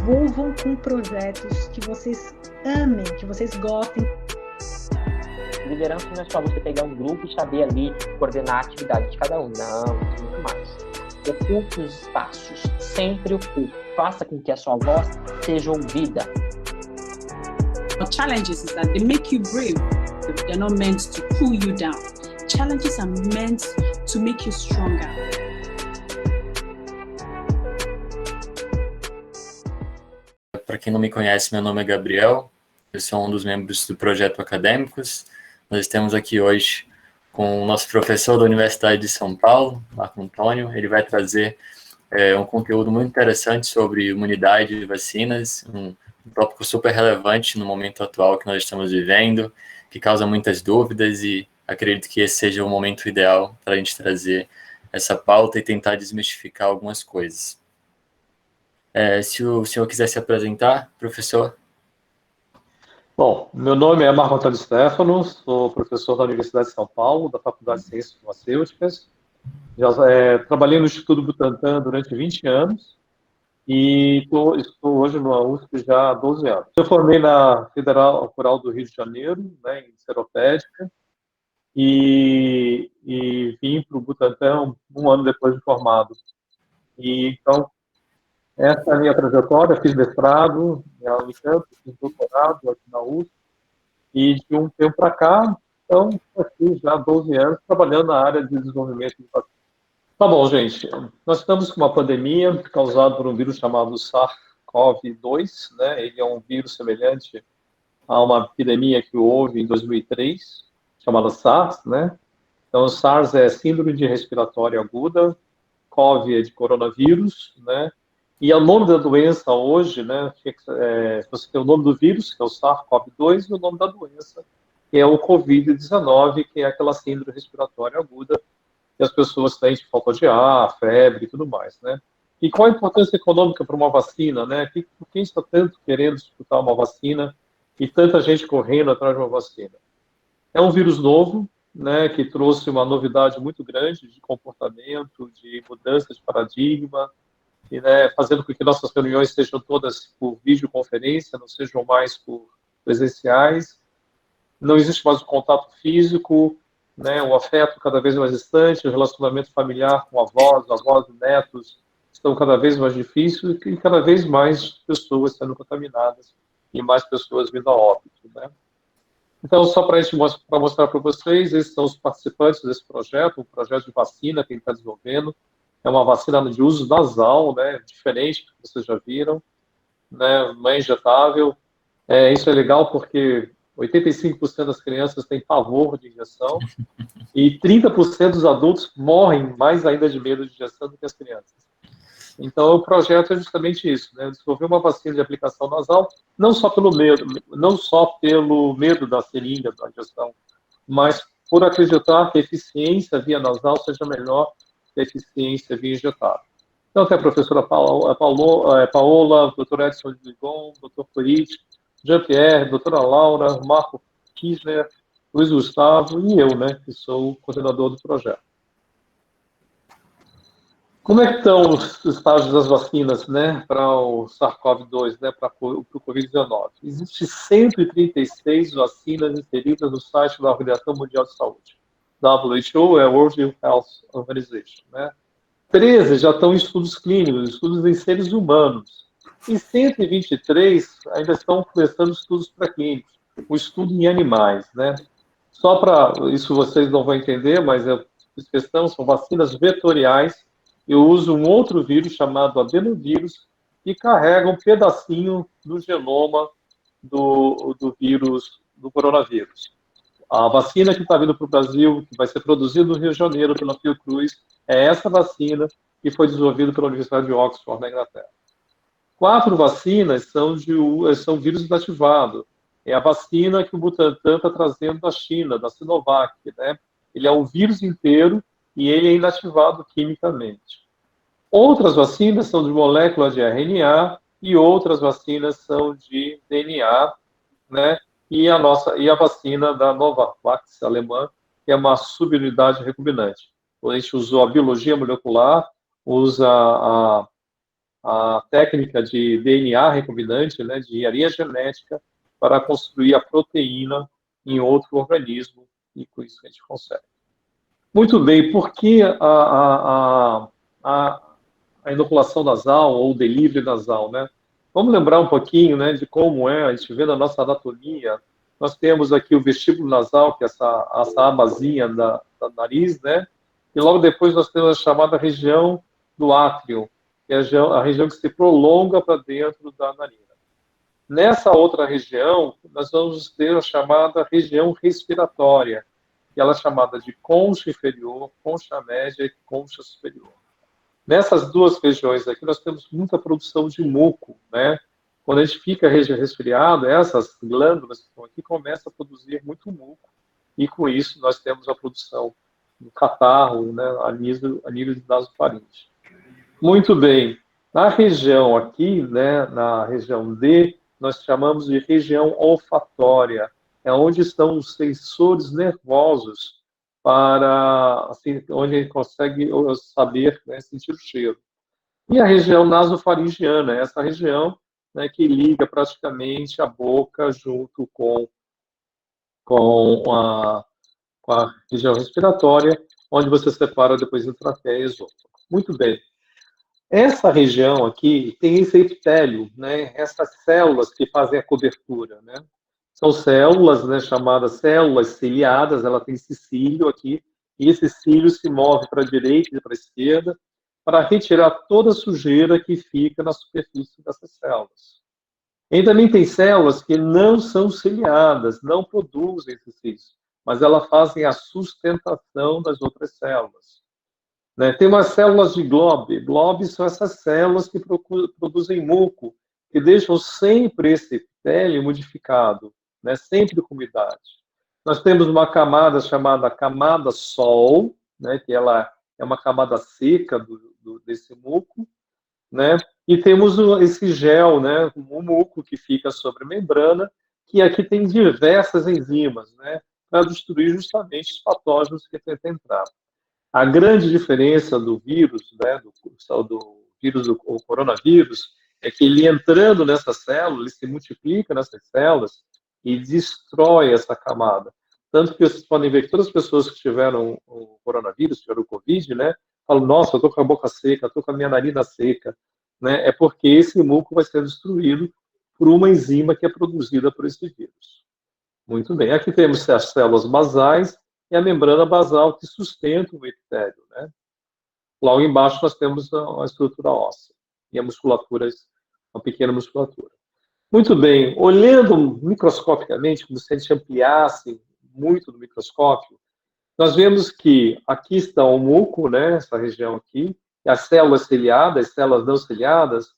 envolvam com projetos que vocês amem, que vocês gostem. Liderança não é só você pegar um grupo e saber ali coordenar a atividade de cada um. Não, é muito mais. Ocupe os espaços, sempre ocupe. Faça com que a sua voz seja ouvida. The challenges is that they make you brave. They're not meant to pull you down. Challenges are meant to make you stronger. Para quem não me conhece, meu nome é Gabriel. Eu sou um dos membros do Projeto Acadêmicos. Nós estamos aqui hoje com o nosso professor da Universidade de São Paulo, Marco Antônio. Ele vai trazer um conteúdo muito interessante sobre imunidade e vacinas, um tópico super relevante no momento atual que nós estamos vivendo, que causa muitas dúvidas, e acredito que esse seja o momento ideal para a gente trazer essa pauta e tentar desmistificar algumas coisas. Se o senhor quiser se apresentar, professor. Bom, meu nome é Marco Antônio Stefano, sou professor da Universidade de São Paulo, da Faculdade de Ciências Farmacêuticas. Trabalhei no Instituto Butantan durante 20 anos e estou hoje na USP já há 12 anos. Eu formei na Federal Rural do Rio de Janeiro, né, em Seropédica, e vim para o Butantan um ano depois de formado. Então, essa é a minha trajetória. Fiz mestrado na Unicamp, fiz doutorado aqui na USP, e de um tempo para cá, então, aqui já há 12 anos, trabalhando na área de desenvolvimento de vacina. Tá bom, gente. Nós estamos com uma pandemia causada por um vírus chamado SARS-CoV-2, né? Ele é um vírus semelhante a uma epidemia que houve em 2003, chamada SARS, né? Então, SARS é Síndrome de Respiratória Aguda, CoV é de coronavírus, né? E o nome da doença hoje, né, você tem o nome do vírus, que é o SARS-CoV-2, e o nome da doença, que é o COVID-19, que é aquela síndrome respiratória aguda, que as pessoas têm de falta de ar, febre e tudo mais, né? E qual a importância econômica para uma vacina, né? Por que está tanto querendo disputar uma vacina e tanta gente correndo atrás de uma vacina? É um vírus novo, né, que trouxe uma novidade muito grande de comportamento, de mudança de paradigma, e, né, fazendo com que nossas reuniões sejam todas por videoconferência, não sejam mais por presenciais. Não existe mais o contato físico, né, o afeto cada vez mais distante, o relacionamento familiar com avós e netos estão cada vez mais difíceis e cada vez mais pessoas sendo contaminadas e mais pessoas vindo a óbito, né? Então, só para mostrar para vocês, esses são os participantes desse projeto, um projeto de vacina que a gente está desenvolvendo. É uma vacina de uso nasal, né, diferente do que vocês já viram, né, não é injetável. Isso é legal porque 85% das crianças têm pavor de injeção e 30% dos adultos morrem mais ainda de medo de injeção do que as crianças. Então, o projeto é justamente isso, né, desenvolver uma vacina de aplicação nasal, não só pelo medo da seringa, da injeção, mas por acreditar que a eficiência via nasal seja melhor que a eficiência via injetável. Então, tem a professora Paola, o doutor Edson de Ligon, o doutor Corit, Jean-Pierre, a doutora Laura, o Marco Kirchner, Luiz Gustavo e eu, né, que sou o coordenador do projeto. Como é que estão os estágios das vacinas, né, para o SARS-CoV-2, né, para o Covid-19? Existem 136 vacinas inseridas no site da Organização Mundial de Saúde. WHO é World Health Organization, né? 13 já estão em estudos clínicos, estudos em seres humanos. E 123 ainda estão começando estudos pré-clínicos, o estudo em animais, né? Só para isso vocês não vão entender, mas a questão são vacinas vetoriais. Eu uso um outro vírus chamado adenovírus que carrega um pedacinho do genoma do vírus, do coronavírus. A vacina que está vindo para o Brasil, que vai ser produzida no Rio de Janeiro pela Fiocruz, é essa vacina que foi desenvolvida pela Universidade de Oxford, na Inglaterra. 4 vacinas são vírus inativado. É a vacina que o Butantan está trazendo da China, da Sinovac, né? Ele é um vírus inteiro e ele é inativado quimicamente. Outras vacinas são de molécula de RNA e outras vacinas são de DNA, né? E a vacina da Novavax alemã, que é uma subunidade recombinante. A gente usou a biologia molecular, usa a técnica de DNA recombinante, né, de engenharia genética, para construir a proteína em outro organismo, e com isso a gente consegue. Muito bem, por que a inoculação nasal ou o delivery nasal, né? Vamos lembrar um pouquinho, né, de como é, a gente vê na nossa anatomia, nós temos aqui o vestíbulo nasal, que é essa abazinha da nariz, né? E logo depois nós temos a chamada região do átrio, que é a região que se prolonga para dentro da narina. Nessa outra região, nós vamos ter a chamada região respiratória, que ela é chamada de concha inferior, concha média e concha superior. Nessas duas regiões aqui, nós temos muita produção de muco, né? Quando a gente fica resfriado, essas glândulas que estão aqui começam a produzir muito muco, e com isso nós temos a produção do catarro, né, a nível de nasofaringe. Muito bem. Na região aqui, né, na região D, nós chamamos de região olfatória. É onde estão os sensores nervosos para, assim, onde a gente consegue saber, né, sentir o cheiro. E a região nasofaringiana, essa região, né, que liga praticamente a boca junto com a região respiratória, onde você separa depois entre traqueia e esôfago. Muito bem. Essa região aqui tem esse epitélio, né, essas células que fazem a cobertura, né? São células, né, chamadas células ciliadas, ela tem esse cílio aqui, e esse cílio se move para a direita e para a esquerda para retirar toda a sujeira que fica na superfície dessas células. E também tem células que não são ciliadas, não produzem esses cílios, mas elas fazem a sustentação das outras células. Né? Tem umas células de Globe. Globe são essas células que produzem muco, que deixam sempre esse epitélio modificado, né? Sempre com umidade. Nós temos uma camada chamada camada sol, né? Que ela é uma camada seca desse muco, né? E temos esse gel, né? O muco que fica sobre a membrana, que aqui tem diversas enzimas, né? Para destruir justamente os patógenos que tentam entrar. A grande diferença do vírus, né, do vírus do coronavírus, é que ele entrando nessa célula, ele se multiplica nessas células e destrói essa camada. Tanto que vocês podem ver que todas as pessoas que tiveram o coronavírus, tiveram o Covid, né, falam, nossa, eu estou com a boca seca, estou com a minha narina seca. Né, é porque esse muco vai ser destruído por uma enzima que é produzida por esse vírus. Muito bem. Aqui temos as células basais, e a membrana basal que sustenta o epitélio, né? Logo embaixo nós temos a estrutura óssea e a musculatura, uma pequena musculatura. Muito bem, olhando microscopicamente, como se a gente ampliasse muito no microscópio, nós vemos que aqui está o muco, né? Essa região aqui, e as células ciliadas, células não ciliadas,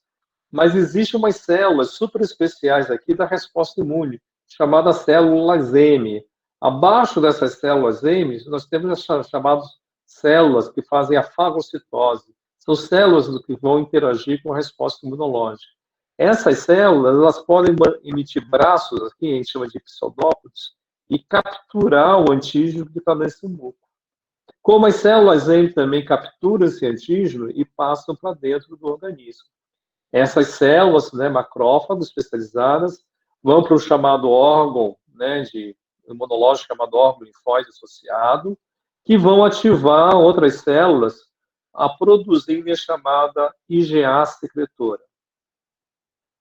mas existem umas células super especiais aqui da resposta imune, chamadas células M. Abaixo dessas células M, nós temos as chamadas células que fazem a fagocitose. São células que vão interagir com a resposta imunológica. Essas células, elas podem emitir braços, aqui a gente chama de pseudópodes, e capturar o antígeno que está nesse muco. Como as células M também capturam esse antígeno e passam para dentro do organismo. Essas células, né, macrófagos especializadas, vão para o chamado órgão, né, imunológico chamado órgão linfóide associado, que vão ativar outras células a produzirem a chamada IgA secretora.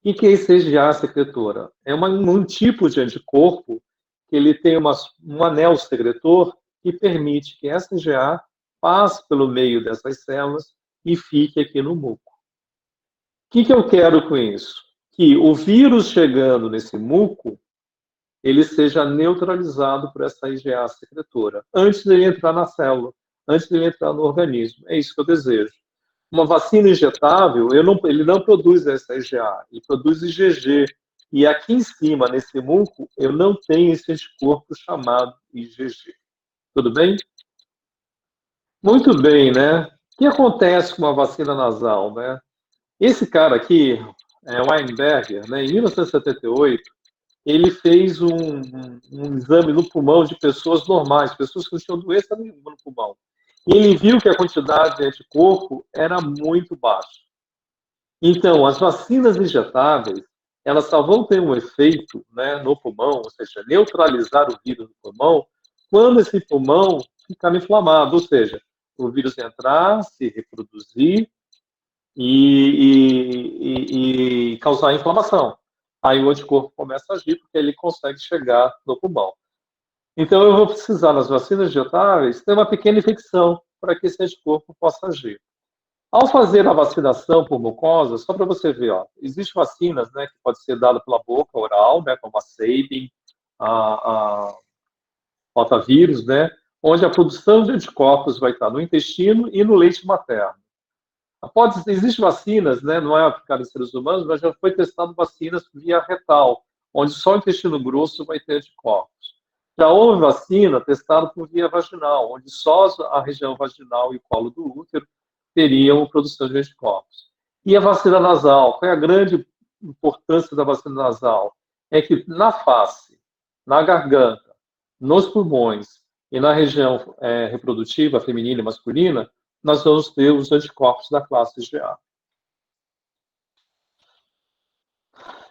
O que é esse IgA secretora? É um tipo de anticorpo que ele tem um anel secretor que permite que essa IgA passe pelo meio dessas células e fique aqui no muco. O que eu quero com isso? Que o vírus chegando nesse muco, ele seja neutralizado por essa IgA secretora, antes dele entrar na célula, antes dele entrar no organismo. É isso que eu desejo. Uma vacina injetável, ele não produz essa IgA, ele produz IgG. E aqui em cima, nesse muco, eu não tenho esse anticorpo chamado IgG. Tudo bem? Muito bem, né? O que acontece com uma vacina nasal, né? Esse cara aqui, Weinberger, né, em 1978, ele fez um exame no pulmão de pessoas normais, pessoas que não tinham doença nenhuma no pulmão. E ele viu que a quantidade de anticorpo era muito baixa. Então, as vacinas injetáveis, elas só vão ter um efeito, né, no pulmão, ou seja, neutralizar o vírus no pulmão, quando esse pulmão ficar inflamado, ou seja, o vírus entrar, se reproduzir e causar inflamação. Aí o anticorpo começa a agir, porque ele consegue chegar no pulmão. Então, eu vou precisar, nas vacinas injetáveis, ter uma pequena infecção para que esse anticorpo possa agir. Ao fazer a vacinação por mucosa, só para você ver, ó, existem vacinas, né, que pode ser dada pela boca oral, né, como a Sabin, a rotavírus, né, onde a produção de anticorpos vai estar no intestino e no leite materno. Existem vacinas, né, não é aplicada em seres humanos, mas já foi testado vacinas via retal, onde só o intestino grosso vai ter anticorpos. Já houve vacina testada por via vaginal, onde só a região vaginal e o colo do útero teriam produção de anticorpos. E a vacina nasal, qual é a grande importância da vacina nasal? É que na face, na garganta, nos pulmões e na região reprodutiva, feminina e masculina, nós vamos ter os anticorpos da classe IgA.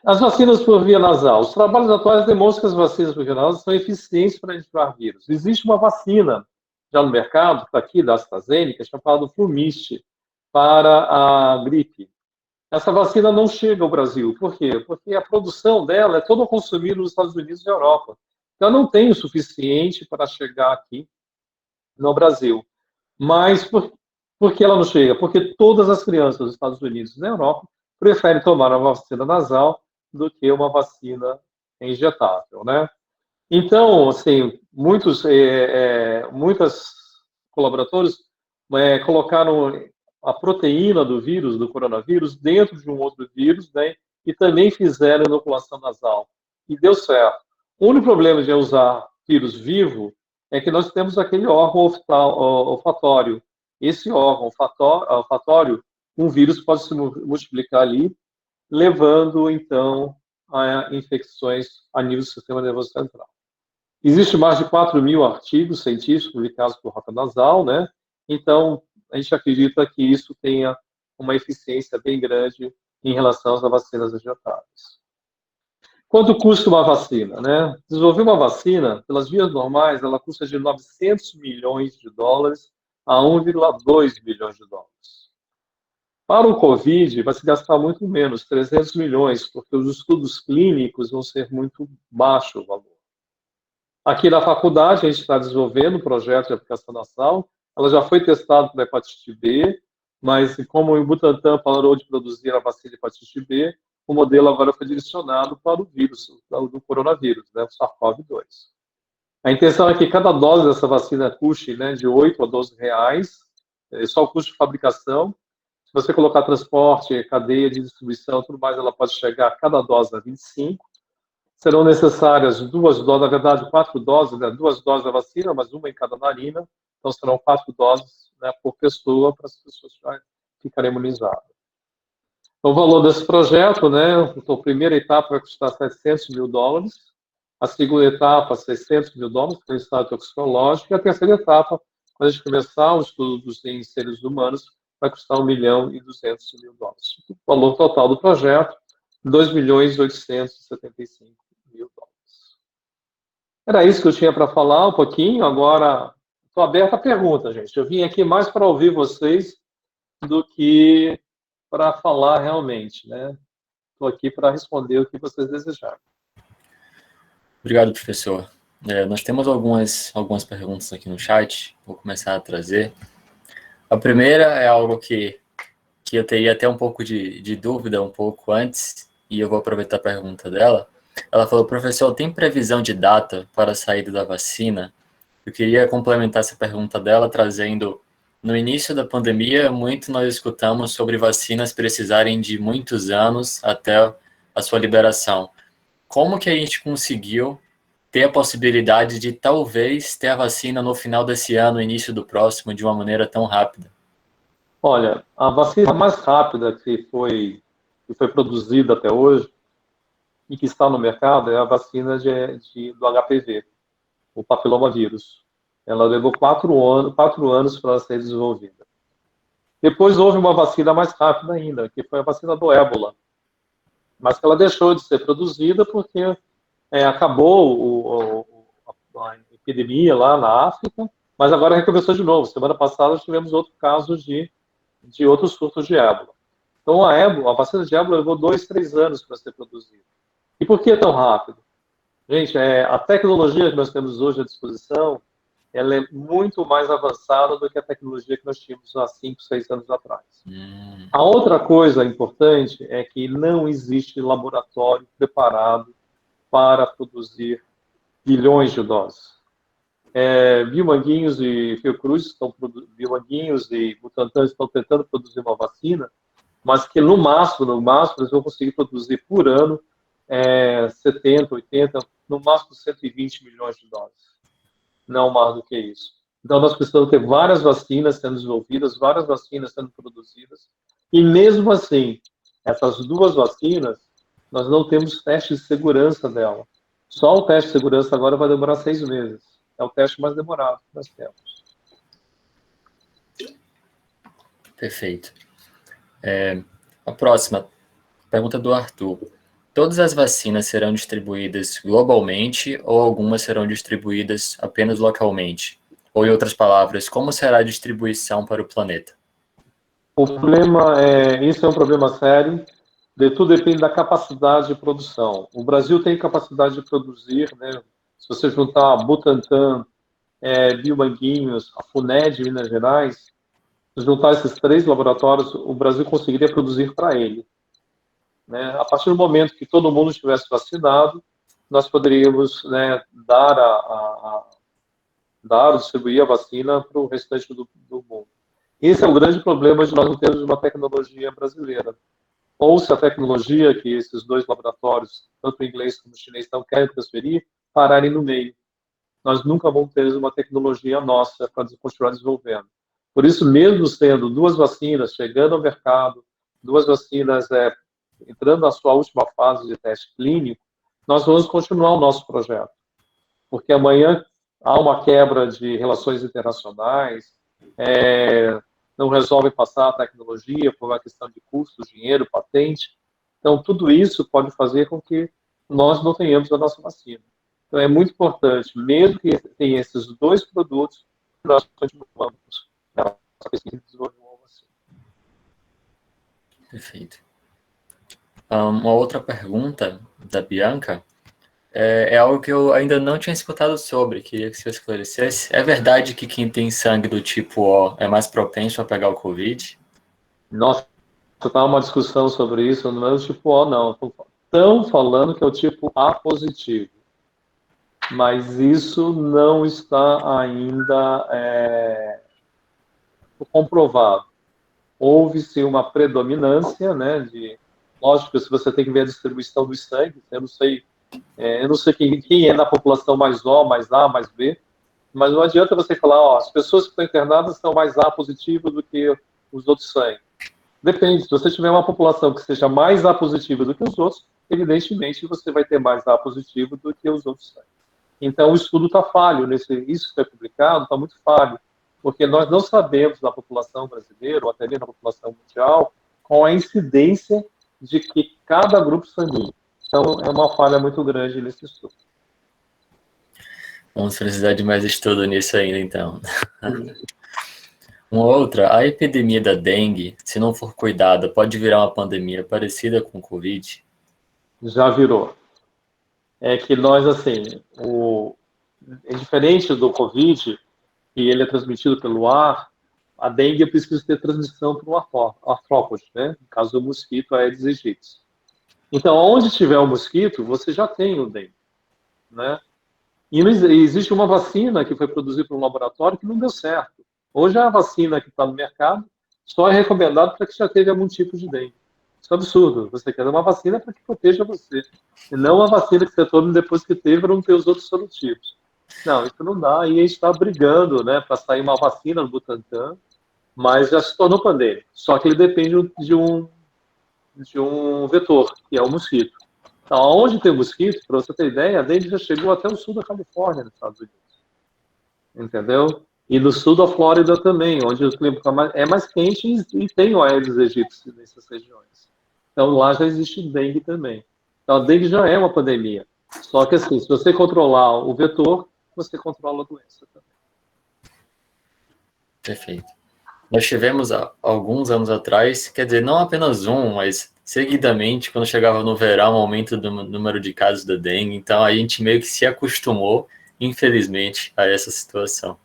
As vacinas por via nasal. Os trabalhos atuais demonstram que as vacinas por via nasal são eficientes para ativar vírus. Existe uma vacina já no mercado, que está aqui, da AstraZeneca, chamada Flumist, para a gripe. Essa vacina não chega ao Brasil. Por quê? Porque a produção dela é toda consumida nos Estados Unidos e Europa. Então, não tem o suficiente para chegar aqui no Brasil. Mas por que ela não chega? Porque todas as crianças dos Estados Unidos e na Europa preferem tomar uma vacina nasal do que uma vacina injetável, né? Então, assim, muitos colaboradores colocaram a proteína do vírus, do coronavírus, dentro de um outro vírus, né? E também fizeram inoculação nasal. E deu certo. O único problema de usar vírus vivo é que nós temos aquele órgão olfatório. Esse órgão olfatório, um vírus pode se multiplicar ali, levando, então, a infecções a nível do sistema nervoso central. Existe mais de 4.000 artigos científicos publicados por rota nasal, né? Então, a gente acredita que isso tenha uma eficiência bem grande em relação às vacinas injetáveis. Quanto custa uma vacina, né? Desenvolver uma vacina, pelas vias normais, ela custa de 900 milhões de dólares a 1,2 bilhões de dólares. Para o Covid, vai se gastar muito menos, 300 milhões, porque os estudos clínicos vão ser muito baixo o valor. Aqui na faculdade, a gente está desenvolvendo um projeto de aplicação nasal. Ela já foi testada para hepatite B, mas como o Butantan parou de produzir a vacina de hepatite B, o modelo agora foi direcionado para o vírus, do coronavírus, né, o SARS-CoV-2. A intenção é que cada dose dessa vacina custe, né, de 8 a 12 reais, só o custo de fabricação. Se você colocar transporte, cadeia de distribuição, tudo mais, ela pode chegar a cada dose a 25. Serão necessárias 2 doses, na verdade 4 doses, né, 2 doses da vacina, mas uma em cada narina. Então serão 4 doses, né, por pessoa, para as pessoas ficarem imunizadas. O valor desse projeto, né, então, a primeira etapa vai custar 700 mil dólares, a segunda etapa, 600 mil dólares, para o estado toxicológico, e a terceira etapa, quando a gente começar os estudos em seres humanos, vai custar 1.200.000 dólares. O valor total do projeto, 2.875.000 dólares. Era isso que eu tinha para falar um pouquinho, agora estou aberto a pergunta, gente. Eu vim aqui mais para ouvir vocês do que para falar realmente, né? Estou aqui para responder o que vocês desejarem. Obrigado, professor. Nós temos algumas perguntas aqui no chat, vou começar a trazer. A primeira é algo que eu teria até um pouco de dúvida um pouco antes, e eu vou aproveitar a pergunta dela. Ela falou, professor, tem previsão de data para a saída da vacina? Eu queria complementar essa pergunta dela, trazendo, no início da pandemia, muito nós escutamos sobre vacinas precisarem de muitos anos até a sua liberação. Como que a gente conseguiu ter a possibilidade de talvez ter a vacina no final desse ano, início do próximo, de uma maneira tão rápida? Olha, a vacina mais rápida que foi produzida até hoje e que está no mercado é a vacina do HPV, o papilomavírus. Ela levou 4 anos para ser desenvolvida. Depois houve uma vacina mais rápida ainda, que foi a vacina do ébola, mas que ela deixou de ser produzida porque acabou a epidemia lá na África, mas agora recomeçou de novo. Semana passada tivemos outro caso de outros surtos de ébola. Então a vacina de ébola levou 2, 3 anos para ser produzida. E por que é tão rápido? Gente, a tecnologia que nós temos hoje à disposição, ela é muito mais avançada do que a tecnologia que nós tínhamos há 5, 6 anos atrás. A outra coisa importante é que não existe laboratório preparado para produzir bilhões de doses. Biomanguinhos e Fiocruz Biomanguinhos e Butantan estão tentando produzir uma vacina, mas que no máximo eles vão conseguir produzir por ano 70, 80, no máximo 120 milhões de doses. Não mais do que isso. Então nós precisamos ter várias vacinas sendo desenvolvidas, várias vacinas sendo produzidas, e mesmo assim, essas 2 vacinas, nós não temos teste de segurança dela. Só o teste de segurança agora vai demorar 6 meses. É o teste mais demorado que nós temos. Perfeito. A próxima pergunta do Arthur. Todas as vacinas serão distribuídas globalmente ou algumas serão distribuídas apenas localmente? Ou, em outras palavras, como será a distribuição para o planeta? O problema isso é um problema sério. Tudo depende da capacidade de produção. O Brasil tem capacidade de produzir, né? Se você juntar a Butantan, Biomanguinhos, a FUNED de Minas Gerais, se juntar esses 3 laboratórios, o Brasil conseguiria produzir para ele. Né? A partir do momento que todo mundo estivesse vacinado, nós poderíamos, né, distribuir a vacina para o restante do mundo. Esse é o grande problema de nós não termos uma tecnologia brasileira. Ou se a tecnologia que esses 2 laboratórios, tanto o inglês como o chinês, não querem transferir, pararem no meio. Nós nunca vamos ter uma tecnologia nossa para continuar desenvolvendo. Por isso, mesmo sendo 2 vacinas chegando ao mercado, 2 vacinas entrando na sua última fase de teste clínico, nós vamos continuar o nosso projeto. Porque amanhã há uma quebra de relações internacionais, não resolvem passar a tecnologia por uma questão de custo, dinheiro, patente. Então, tudo isso pode fazer com que nós não tenhamos a nossa vacina. Então, é muito importante, mesmo que tenha esses 2 produtos, nós continuamos a pesquisa e desenvolver uma vacina. Perfeito. Uma outra pergunta da Bianca é algo que eu ainda não tinha escutado sobre, queria que você esclarecesse. É verdade que quem tem sangue do tipo O é mais propenso a pegar o Covid? Nossa, está uma discussão sobre isso, não é o tipo O, não. Estão falando que é o tipo A positivo, mas isso não está ainda comprovado. Houve-se uma predominância, né, lógico que se você tem que ver a distribuição do sangue, eu não sei quem é da população mais O, mais A, mais B, mas não adianta você falar, as pessoas que estão internadas são mais A positivo do que os outros sangue. Depende, se você tiver uma população que seja mais A positiva do que os outros, evidentemente você vai ter mais A positivo do que os outros sangue. Então o estudo está falho, isso que foi publicado está muito falho, porque nós não sabemos na população brasileira, ou até mesmo na população mundial, qual a incidência de que cada grupo sanguíneo. Então, é uma falha muito grande nesse estudo. Vamos precisar de mais estudo nisso ainda, então. Uma outra, a epidemia da dengue, se não for cuidada, pode virar uma pandemia parecida com o Covid? Já virou. É que nós, assim, é diferente do Covid, que ele é transmitido pelo ar, a dengue precisa ter transmissão pelo artrópode, né? No caso do mosquito, Aedes aegypti. Então, onde tiver o mosquito, você já tem o dengue, né? E existe uma vacina que foi produzida por um laboratório que não deu certo. Hoje a vacina que está no mercado só é recomendada para quem já teve algum tipo de dengue. Isso é absurdo. Você quer uma vacina para que proteja você. E não uma vacina que você tome depois que teve para não ter os outros sorotivos. Não, isso não dá. E a gente está brigando, né, para sair uma vacina no Butantan, mas já se tornou pandêmico. Só que ele depende de um vetor, que é o mosquito. Então, onde tem mosquito, para você ter ideia, a dengue já chegou até o sul da Califórnia, nos Estados Unidos. Entendeu? E no sul da Flórida também, onde o clima é mais quente e tem o Aedes aegypti nessas regiões. Então lá já existe dengue também. Então a dengue já é uma pandemia. Só que assim, se você controlar o vetor, você controla a doença também. Perfeito. Nós tivemos alguns anos atrás, quer dizer, não apenas mas seguidamente, quando chegava no verão, um aumento do número de casos da dengue. Então a gente meio que se acostumou, infelizmente, a essa situação.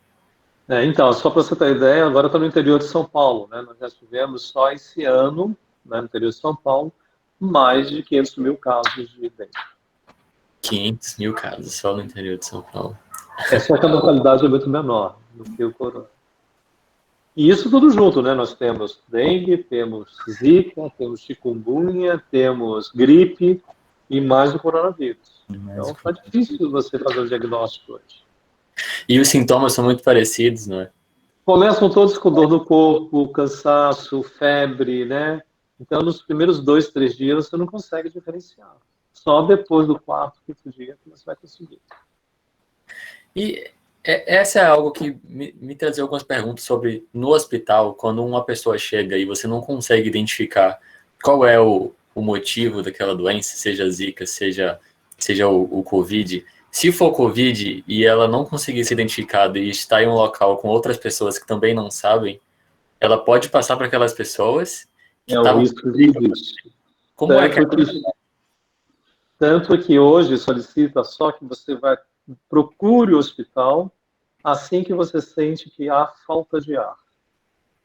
Então, só para você ter ideia, agora está no interior de São Paulo, né? Nós já tivemos só esse ano, né, no interior de São Paulo, mais de 500 mil casos de dengue. 500 mil casos só no interior de São Paulo. Só que a mortalidade é muito menor do que o corona. E isso tudo junto, né? Nós temos dengue, temos zika, temos chikungunya, temos gripe e mais o coronavírus. Então, está difícil você fazer o diagnóstico hoje. E os sintomas são muito parecidos, não é? Começam todos com dor no corpo, cansaço, febre, né? Então, nos primeiros 2, 3 dias, você não consegue diferenciar. Só depois do 4º, 5º dia que você vai conseguir. E essa é algo que me trazia algumas perguntas sobre, no hospital, quando uma pessoa chega e você não consegue identificar qual é o motivo daquela doença, seja Zika, seja o Covid. Se for Covid e ela não conseguir ser identificada e está em um local com outras pessoas que também não sabem, ela pode passar para aquelas pessoas que o risco disso. Como Tanto que hoje solicita só que você procure o hospital assim que você sente que há falta de ar.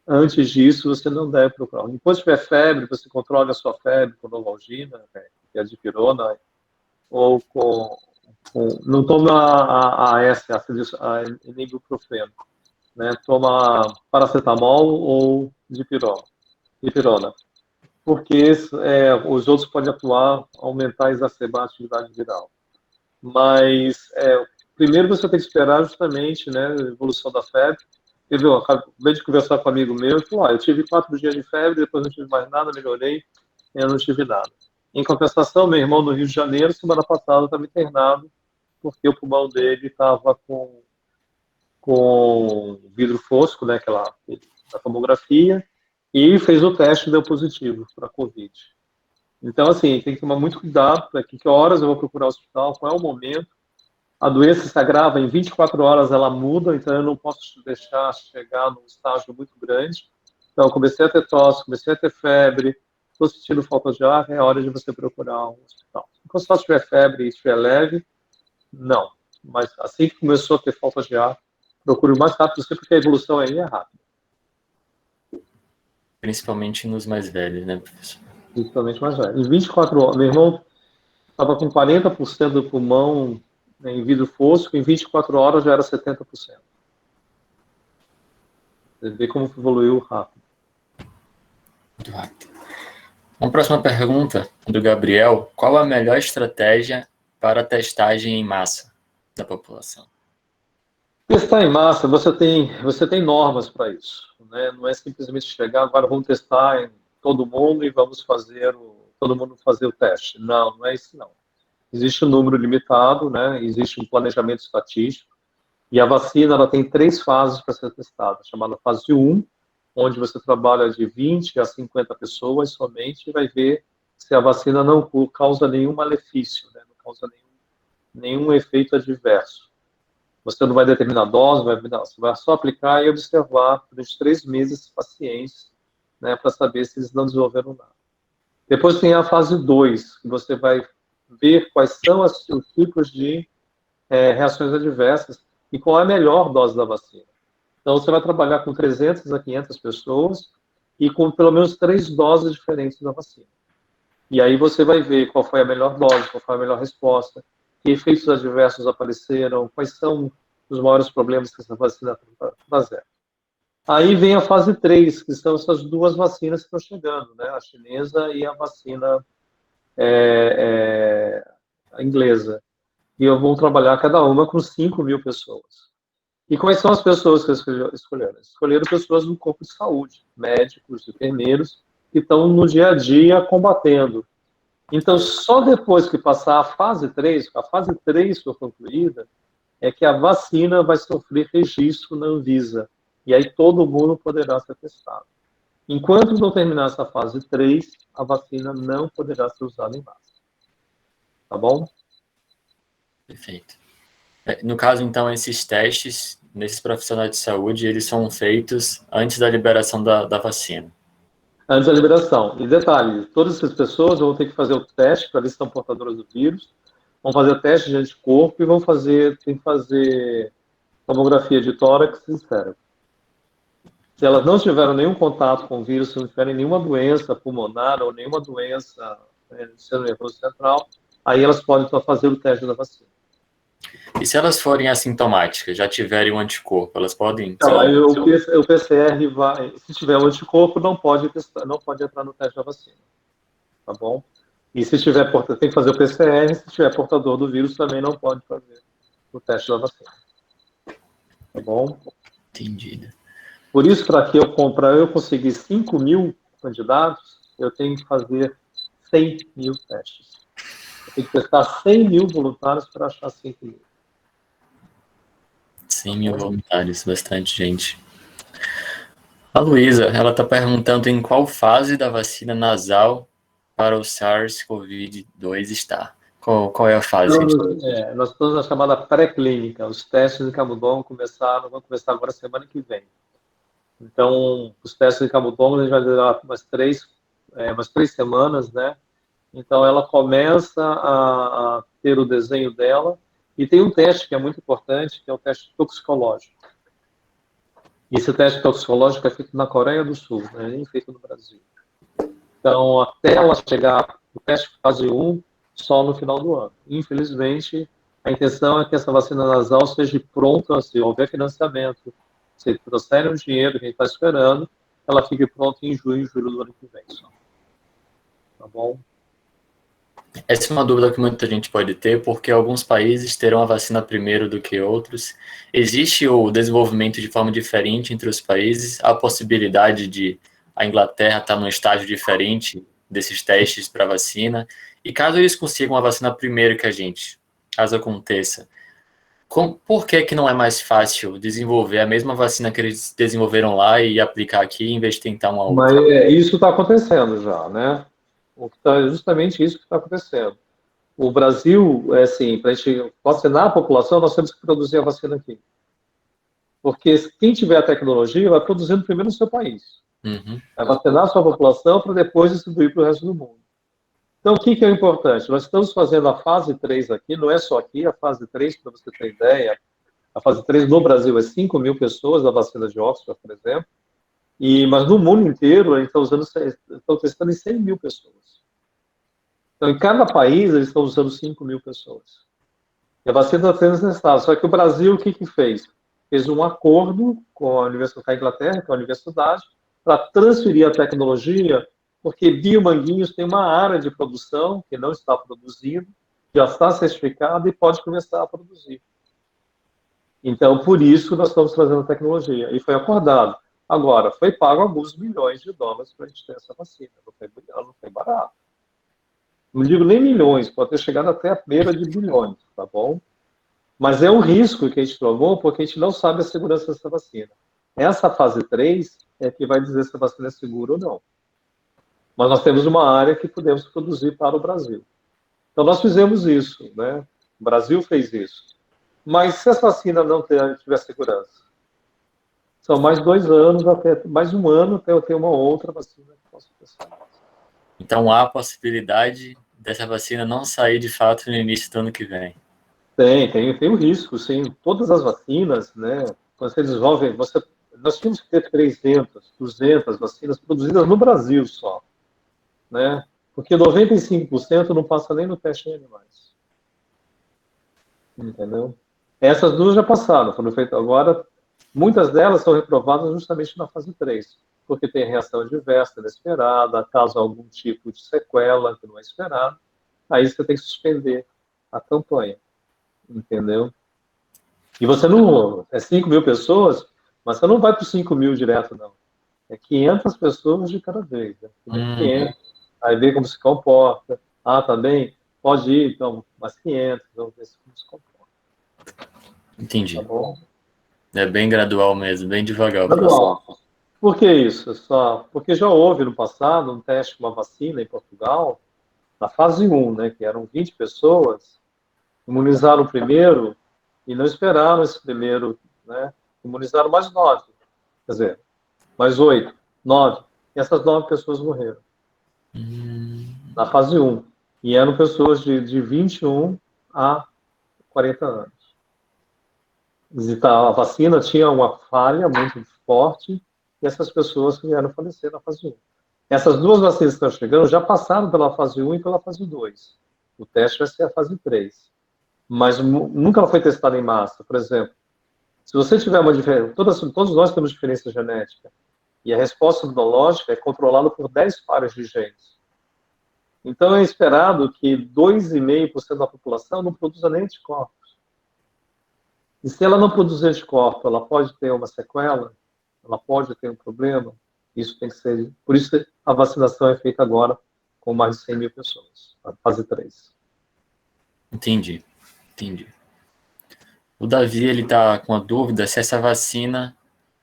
Antes disso, você não deve procurar. Depois tiver febre, você controla a sua febre com Novalgina, que é a dipirona, ou não toma a ibuprofeno, né? Toma paracetamol ou dipirona. Porque os outros podem atuar, aumentar, exacerbar a atividade viral. Mas primeiro você tem que esperar justamente, né, a evolução da febre. Eu acabei de conversar com um amigo meu e falou, eu tive 4 dias de febre, depois não tive mais nada, melhorei, eu não tive nada. Em compensação, meu irmão no Rio de Janeiro, semana passada, estava internado, porque o pulmão dele estava com vidro fosco, né, da tomografia, e fez o teste e deu positivo para a Covid. Então, assim, tem que tomar muito cuidado para que horas eu vou procurar o hospital, qual é o momento. A doença se agrava, em 24 horas ela muda, então eu não posso deixar chegar num estágio muito grande. Então, comecei a ter tosse, comecei a ter febre, estou sentindo falta de ar, é hora de você procurar um hospital. Enquanto só tiver febre e estiver leve, não. Mas assim que começou a ter falta de ar, procure o mais rápido possível, porque a evolução aí é rápida. Principalmente nos mais velhos, né, professor? Principalmente mais velho. Em 24 horas, meu irmão estava com 40% do pulmão em vidro fosco, em 24 horas já era 70%. Você vê como evoluiu rápido. Muito rápido. Uma próxima pergunta do Gabriel. Qual a melhor estratégia para a testagem em massa da população? Testar em massa, você tem normas para isso, né? Não é simplesmente chegar, agora vamos testar em todo mundo e vamos todo mundo fazer o teste. Não é isso não. Existe um número limitado, né? Existe um planejamento estatístico, e a vacina ela tem 3 fases para ser testada, chamada fase 1, onde você trabalha de 20 a 50 pessoas somente e vai ver se a vacina não causa nenhum malefício, né? Não causa nenhum efeito adverso. Você não vai determinar a dose, você vai só aplicar e observar durante 3 meses esses pacientes, né, para saber se eles não desenvolveram nada. Depois tem a fase 2, que você vai ver quais são os tipos de reações adversas e qual é a melhor dose da vacina. Então, você vai trabalhar com 300 a 500 pessoas e com pelo menos 3 doses diferentes da vacina. E aí você vai ver qual foi a melhor dose, qual foi a melhor resposta, que efeitos adversos apareceram, quais são os maiores problemas que essa vacina está trazendo. Aí vem a fase 3, que são essas 2 vacinas que estão chegando, né? A chinesa e a vacina a inglesa. E eu vou trabalhar cada uma com 5.000 pessoas. E quais são as pessoas que escolheram? Escolheram pessoas do corpo de saúde, médicos, enfermeiros, que estão no dia a dia combatendo. Então, só depois que passar a fase 3 for concluída, é que a vacina vai sofrer registro na Anvisa. E aí todo mundo poderá ser testado. Enquanto não terminar essa fase 3, a vacina não poderá ser usada em massa. Tá bom? Perfeito. No caso, então, esses testes, nesses profissionais de saúde, eles são feitos antes da liberação da vacina. Antes da liberação. E detalhe, todas essas pessoas vão ter que fazer o teste para ver se são portadoras do vírus, vão fazer o teste de anticorpo e tem que fazer tomografia de tórax e cérebro. Se elas não tiveram nenhum contato com o vírus, se não tiverem nenhuma doença pulmonar ou nenhuma doença do sistema nervoso central, aí elas podem fazer o teste da vacina. E se elas forem assintomáticas, já tiverem um anticorpo, elas podem... Então, aí o PCR vai... Se tiver um anticorpo, não pode entrar no teste da vacina. Tá bom? E se tiver tem que fazer o PCR, se tiver portador do vírus, também não pode fazer o teste da vacina. Tá bom? Entendido. Por isso, para eu conseguir 5 mil candidatos, eu tenho que fazer 100 mil testes. Eu tenho que testar 100 mil voluntários para achar 5 mil. 100 mil voluntários, bastante gente. A Luísa, ela está perguntando em qual fase da vacina nasal para o SARS-CoV-2 está. Qual é a fase? Nós estamos na chamada pré-clínica. Os testes de camundongo vão começar agora semana que vem. Então, os testes de camundongo a gente vai durar umas três semanas, né? Então, ela começa a ter o desenho dela e tem um teste que é muito importante, que é o teste toxicológico. E esse teste toxicológico é feito na Coreia do Sul, não é nem feito no Brasil. Então, até ela chegar no teste fase 1, só no final do ano. Infelizmente, a intenção é que essa vacina nasal seja pronta, se houver financiamento, se trouxerem o dinheiro que a gente está esperando, ela fique pronta em junho, julho do ano que vem. Só. Tá bom? Essa é uma dúvida que muita gente pode ter, porque alguns países terão a vacina primeiro do que outros. Existe o desenvolvimento de forma diferente entre os países? Há a possibilidade de a Inglaterra estar num estágio diferente desses testes para vacina? E caso eles consigam a vacina primeiro que a gente, caso aconteça, por que não é mais fácil desenvolver a mesma vacina que eles desenvolveram lá e aplicar aqui, em vez de tentar uma outra? Mas isso está acontecendo já, né? Justamente isso que está acontecendo. O Brasil, assim, para a gente vacinar a população, nós temos que produzir a vacina aqui. Porque quem tiver a tecnologia vai produzindo primeiro no seu país. Uhum. Vai vacinar a sua população para depois distribuir para o resto do mundo. Então, o que é importante? Nós estamos fazendo a fase 3 aqui, não é só aqui, a fase 3, para você ter ideia, a fase 3 no Brasil é 5 mil pessoas, da vacina de Oxford, por exemplo, mas no mundo inteiro, eles estão testando em 100 mil pessoas. Então, em cada país, eles estão usando 5 mil pessoas. E a vacina está sendo testada. Só que o Brasil, o que fez? Fez um acordo com a Universidade da Inglaterra, com a universidade, para transferir a tecnologia, porque Biomanguinhos tem uma área de produção que não está produzindo, já está certificada e pode começar a produzir. Então, por isso, nós estamos trazendo a tecnologia. E foi acordado. Agora, foi pago alguns milhões de dólares para a gente ter essa vacina. Não foi barato. Não digo nem milhões, pode ter chegado até a beira de bilhões, tá bom? Mas é um risco que a gente tomou porque a gente não sabe a segurança dessa vacina. Essa fase 3 é que vai dizer se a vacina é segura ou não. Mas nós temos uma área que podemos produzir para o Brasil. Então, nós fizemos isso, né? O Brasil fez isso. Mas se essa vacina não tiver segurança, são mais 2 anos, mais um ano até eu ter uma outra vacina que possa testar. Então, há a possibilidade dessa vacina não sair de fato no início do ano que vem? Tem o risco, sim. Todas as vacinas, né? Quando você desenvolve, nós tínhamos que ter 300, 200 vacinas produzidas no Brasil só, né? Porque 95% não passa nem no teste em animais. Entendeu? Essas duas já passaram, foram feitas agora. Muitas delas são reprovadas justamente na fase 3, porque tem reação adversa inesperada, causa algum tipo de sequela que não é esperado. Aí você tem que suspender a campanha. Entendeu? E você não... É 5 mil pessoas, mas você não vai para os 5 mil direto, não. É 500 pessoas de cada vez. Né? 500, aí vê como se comporta. Ah, tá bem? Pode ir, então, mais 500, vamos ver como se comporta. Entendi. Tá bom? É bem gradual mesmo, bem devagar o processo. Gradual. Por que isso? Só porque já houve no passado um teste com uma vacina em Portugal, na fase 1, né, que eram 20 pessoas, imunizaram o primeiro e não esperaram esse primeiro, né, imunizaram mais 9, quer dizer, mais 8, 9, e essas 9 pessoas morreram. Na fase 1. E eram pessoas de 21 a 40 anos. A vacina tinha uma falha muito forte e essas pessoas vieram falecer na fase 1. Essas duas vacinas que estão chegando já passaram pela fase 1 e pela fase 2. O teste vai ser a fase 3. Mas nunca ela foi testada em massa. Por exemplo, se você tiver uma diferença, todos nós temos diferença genética, e a resposta imunológica é controlada por 10 pares de genes. Então é esperado que 2,5% da população não produza nem anticorpos. E se ela não produzir anticorpo, ela pode ter uma sequela, ela pode ter um problema. Isso tem que ser. Por isso a vacinação é feita agora com mais de 100 mil pessoas, a fase 3. Entendi. O Davi, ele está com a dúvida se essa vacina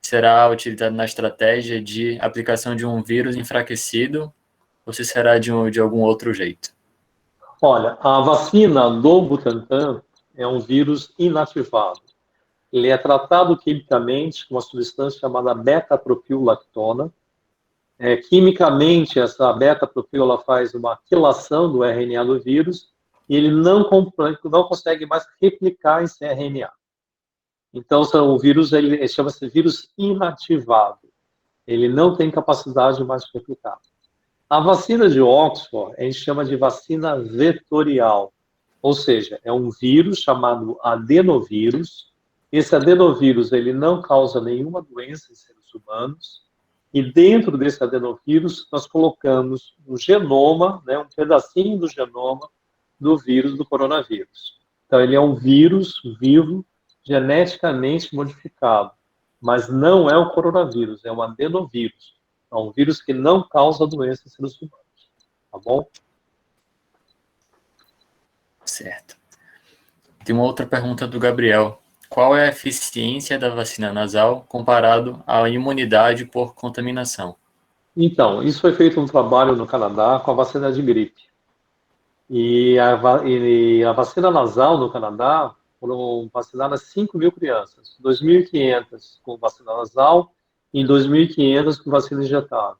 será utilizada na estratégia de aplicação de um vírus enfraquecido ou se será de algum outro jeito. Olha, a vacina do Butantan é um vírus inativado. Ele é tratado quimicamente com uma substância chamada beta-propilactona. Quimicamente, essa beta-propil ela faz uma quilação do RNA do vírus e ele não consegue mais replicar esse RNA. Então, o vírus ele chama-se vírus inativado. Ele não tem capacidade mais de replicar. A vacina de Oxford, a gente chama de vacina vetorial. Ou seja, é um vírus chamado adenovírus. Esse adenovírus ele não causa nenhuma doença em seres humanos. E dentro desse adenovírus, nós colocamos o genoma, né, um pedacinho do genoma do vírus do coronavírus. Então, ele é um vírus vivo, geneticamente modificado. Mas não é o coronavírus, é um adenovírus. É um vírus que não causa doença em seres humanos. Tá bom? Certo. Tem uma outra pergunta do Gabriel. Qual é a eficiência da vacina nasal comparado à imunidade por contaminação? Então, isso foi feito um trabalho no Canadá com a vacina de gripe. E a vacina nasal no Canadá foram vacinadas 5 mil crianças. 2.500 com vacina nasal e 2.500 com vacina injetável.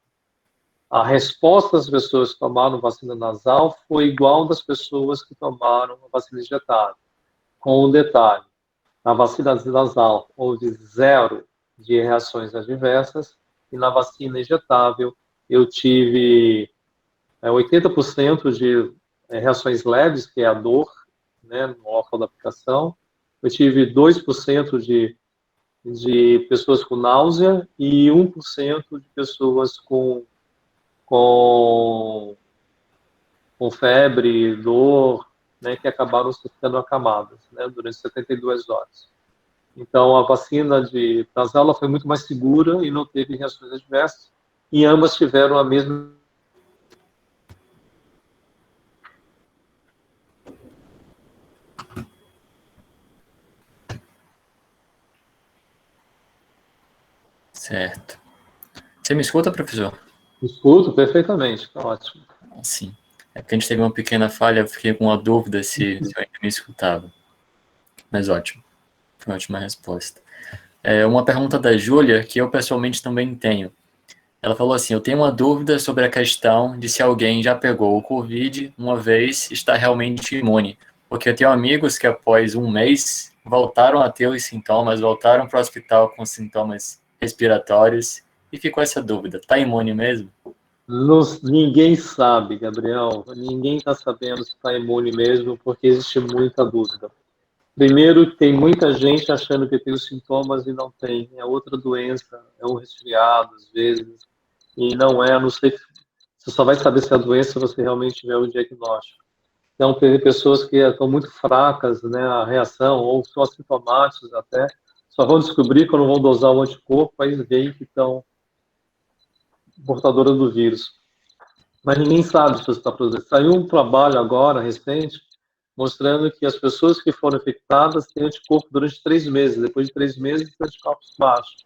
A resposta das pessoas que tomaram vacina nasal foi igual das pessoas que tomaram a vacina injetável. Com um detalhe, na vacina nasal houve 0 de reações adversas e na vacina injetável eu tive 80% de reações leves, que é a dor, né, no local da aplicação. Eu tive 2% de pessoas com náusea e 1% de pessoas com febre, dor, né, que acabaram ficando acamadas, né, durante 72 horas. Então, a vacina de nasal foi muito mais segura e não teve reações adversas, e ambas tiveram a mesma. Certo. Você me escuta, professor? Escuto perfeitamente, tá ótimo. Sim. É porque a gente teve uma pequena falha, eu fiquei com uma dúvida se eu ainda me escutava. Mas ótimo. Foi uma ótima resposta. Uma pergunta da Júlia, que eu pessoalmente também tenho. Ela falou assim, eu tenho uma dúvida sobre a questão de se alguém já pegou o Covid uma vez está realmente imune. Porque eu tenho amigos que após um mês voltaram a ter os sintomas, voltaram para o hospital com sintomas respiratórios e ficou essa dúvida, está imune mesmo? Ninguém sabe, Gabriel. Ninguém está sabendo se está imune mesmo, porque existe muita dúvida. Primeiro, tem muita gente achando que tem os sintomas e não tem. É outra doença, é um resfriado, às vezes. E não é, a não ser que você só vai saber se é a doença se você realmente tiver o diagnóstico. Então, tem pessoas que estão muito fracas, né, a reação, ou só sintomáticos até, só vão descobrir quando vão dosar o anticorpo, aí veem que estão portadoras do vírus. Mas ninguém sabe se você está produzindo. Saiu um trabalho agora, recente, mostrando que as pessoas que foram infectadas têm anticorpo durante 3 meses. Depois de 3 meses, tem anticorpos baixos.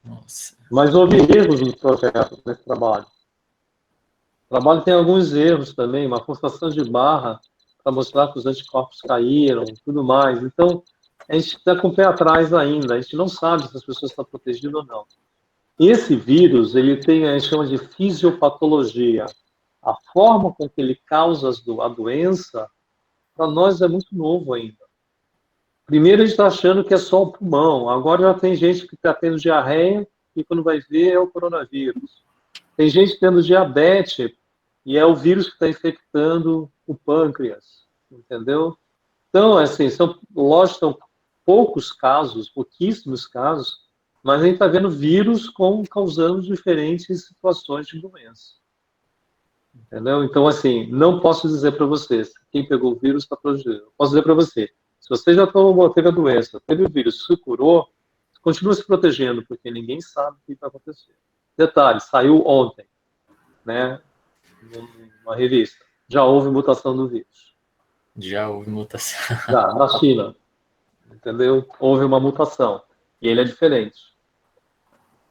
Nossa. Mas houve erros no projeto, nesse trabalho. O trabalho tem alguns erros também, uma forçação de barra para mostrar que os anticorpos caíram, tudo mais. Então, a gente está com o pé atrás ainda. A gente não sabe se as pessoas estão protegidas ou não. Esse vírus, ele tem, a gente chama de fisiopatologia. A forma com que ele causa a doença, para nós é muito novo ainda. Primeiro a gente está achando que é só o pulmão. Agora já tem gente que está tendo diarreia e quando vai ver é o coronavírus. Tem gente tendo diabetes e é o vírus que está infectando o pâncreas. Entendeu? Então, assim, lógico, são poucos casos, pouquíssimos casos, mas a gente está vendo vírus causando diferentes situações de doença. Entendeu? Então, assim, não posso dizer para vocês quem pegou o vírus está protegido. Posso dizer para você, se você já teve a doença, teve o vírus, se curou, continua se protegendo, porque ninguém sabe o que vai acontecer. Detalhe, saiu ontem, né, numa revista. Já houve mutação do vírus. Já houve mutação. Já, na China. Entendeu? Houve uma mutação. E ele é diferente.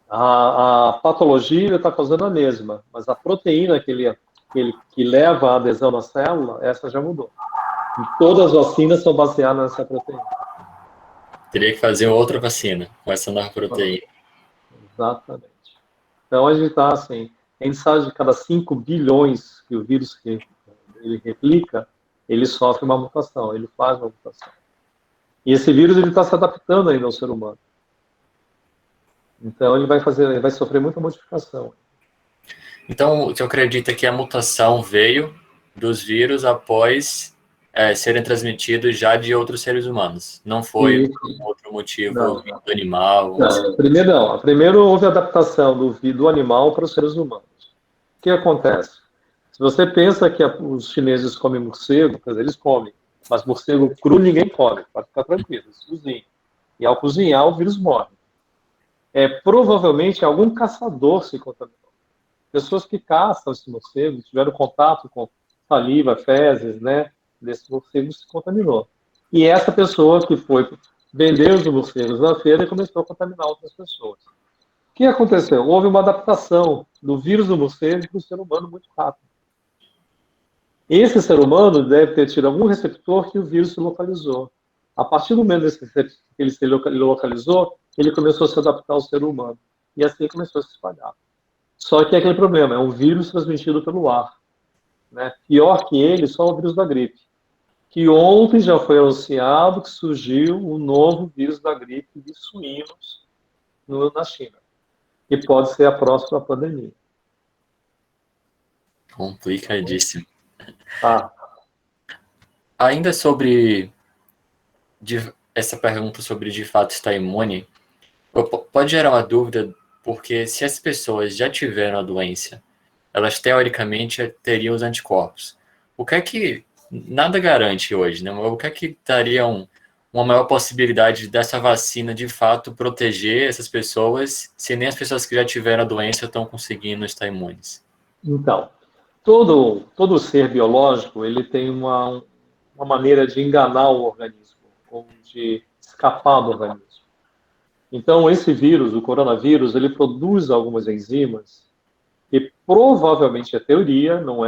A patologia está causando a mesma, mas a proteína que leva a adesão na célula, essa já mudou. E todas as vacinas são baseadas nessa proteína. Teria que fazer outra vacina com essa nova proteína. Exatamente. Então, a gente está assim, a gente sabe de cada 5 bilhões que o vírus ele replica, ele sofre uma mutação, ele faz uma mutação. E esse vírus ele está se adaptando ainda ao ser humano. Então, ele vai sofrer muita modificação. Então, você acredita que a mutação veio dos vírus após serem transmitidos já de outros seres humanos? Não foi por um outro motivo do animal? Não, primeiro houve adaptação do animal para os seres humanos. O que acontece? Se você pensa que os chineses comem morcego, quer dizer, eles comem, mas morcego cru ninguém come, pode ficar tranquilo, eles cozinham. E ao cozinhar, o vírus morre. Provavelmente algum caçador se contaminou. Pessoas que caçam esse morcego, tiveram contato com saliva, fezes, né, desse morcego se contaminou. E essa pessoa que foi vender os morcegos na feira começou a contaminar outras pessoas. O que aconteceu? Houve uma adaptação do vírus do morcego para o ser humano muito rápido. Esse ser humano deve ter tido algum receptor que o vírus se localizou. A partir do momento que ele se localizou, ele começou a se adaptar ao ser humano. E assim começou a se espalhar. Só que é aquele problema, é um vírus transmitido pelo ar. Né? Pior que ele, só o vírus da gripe. Que ontem já foi anunciado que surgiu um novo vírus da gripe de suínos na China. Que pode ser a próxima pandemia. Complicadíssimo. Tá. Ainda sobre essa pergunta sobre de fato estar imune, pode gerar uma dúvida, porque se as pessoas já tiveram a doença, elas teoricamente teriam os anticorpos. O que é que nada garante hoje, né? O que é que daria uma maior possibilidade dessa vacina de fato proteger essas pessoas, se nem as pessoas que já tiveram a doença estão conseguindo estar imunes? Então, todo ser biológico ele tem uma maneira de enganar o organismo, ou de escapar do organismo. Então, esse vírus, o coronavírus, ele produz algumas enzimas que provavelmente é teoria, não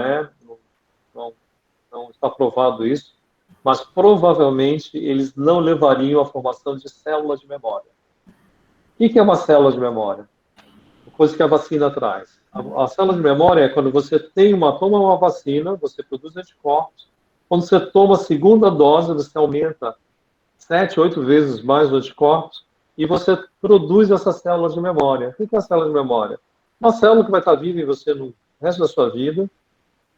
está provado isso, mas provavelmente eles não levariam à formação de células de memória. O que é uma célula de memória? Coisa que a vacina traz. A célula de memória é quando você toma uma vacina, você produz anticorpos. Quando você toma a segunda dose, você aumenta 7, 8 vezes mais os anticorpos e você produz essas células de memória. O que é a célula de memória? Uma célula que vai estar viva em você no resto da sua vida.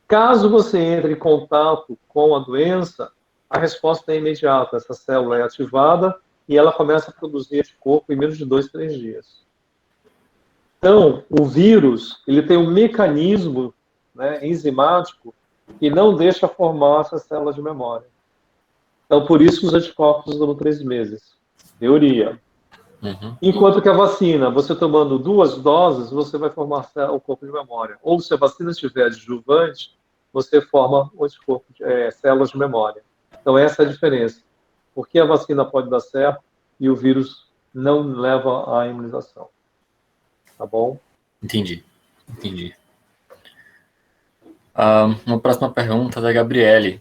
Caso você entre em contato com a doença, a resposta é imediata. Essa célula é ativada e ela começa a produzir anticorpo em menos de 2, 3 dias. Então, o vírus, ele tem um mecanismo, né, enzimático que não deixa formar essas células de memória. Então, por isso os anticorpos duram 3 meses. Teoria. Uhum. Enquanto que a vacina, você tomando 2 doses, você vai formar o corpo de memória. Ou se a vacina estiver adjuvante, você forma o anticorpo, células de memória. Então, essa é a diferença. Por que a vacina pode dar certo e o vírus não leva à imunização? Tá bom? Entendi. Uma próxima pergunta da Gabriele.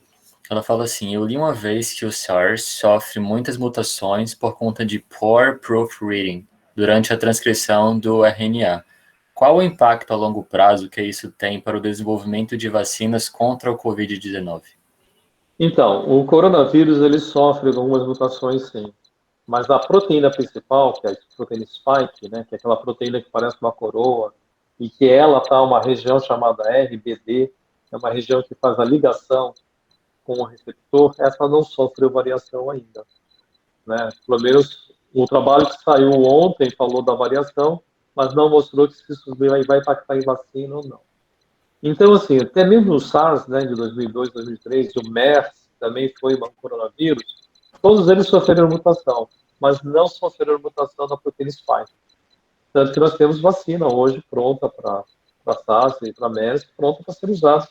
Ela fala assim: eu li uma vez que o SARS sofre muitas mutações por conta de poor proofreading durante a transcrição do RNA. Qual o impacto a longo prazo que isso tem para o desenvolvimento de vacinas contra o Covid-19? Então, o coronavírus ele sofre algumas mutações, sim. Mas a proteína principal, que é a proteína spike, né, que é aquela proteína que parece uma coroa, e que ela está uma região chamada RBD, é uma região que faz a ligação com o receptor, essa não sofreu variação ainda. Né? Pelo menos o trabalho que saiu ontem falou da variação, mas não mostrou que isso vai impactar em vacina ou não. Então, assim, até mesmo o SARS, né, de 2002, 2003, o MERS também foi um coronavírus, todos eles sofreram mutação, mas não sofreram mutação na proteína spike. Tanto que nós temos vacina hoje pronta para SARS e para MERS, pronta para ser usada,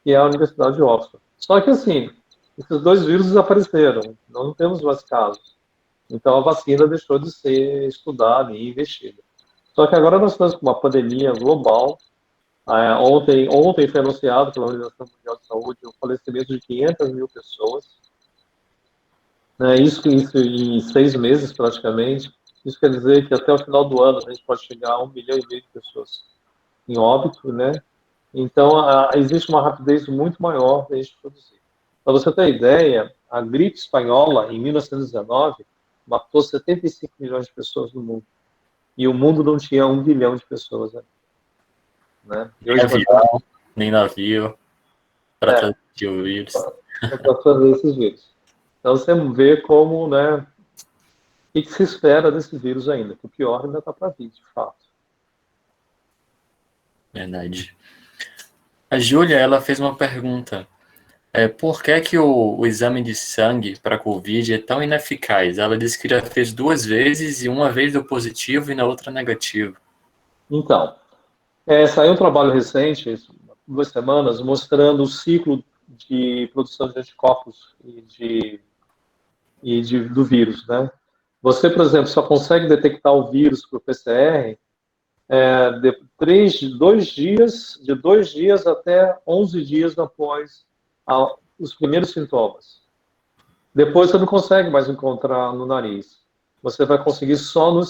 que é a Universidade de Oxford. Só que, assim, esses dois vírus desapareceram, não temos mais casos. Então, a vacina deixou de ser estudada e investida. Só que agora nós estamos com uma pandemia global. Ontem foi anunciado pela Organização Mundial de Saúde o falecimento de 500 mil pessoas. Isso em 6 meses, praticamente. Isso quer dizer que até o final do ano a gente pode chegar a 1,5 milhão de pessoas em óbito, né? Então, existe uma rapidez muito maior de a gente produzir. Para você ter ideia, a gripe espanhola, em 1919, matou 75 milhões de pessoas no mundo. E o mundo não tinha 1 bilhão de pessoas. Né? Nem avião, nem navio, para transmitir o vírus. Para fazer esses vírus. Então, você vê como, né, o que se espera desse vírus ainda, que o pior ainda está para vir, de fato. Verdade. A Júlia, ela fez uma pergunta. Por que o exame de sangue para Covid é tão ineficaz? Ela disse que já fez 2 vezes e uma vez deu positivo e na outra negativo. Então, saiu um trabalho recente, 2 semanas, mostrando o ciclo de produção de anticorpos do vírus, né? Você, por exemplo, só consegue detectar o vírus por PCR de 2 dias até 11 dias após os primeiros sintomas. Depois você não consegue mais encontrar no nariz. Você vai conseguir só no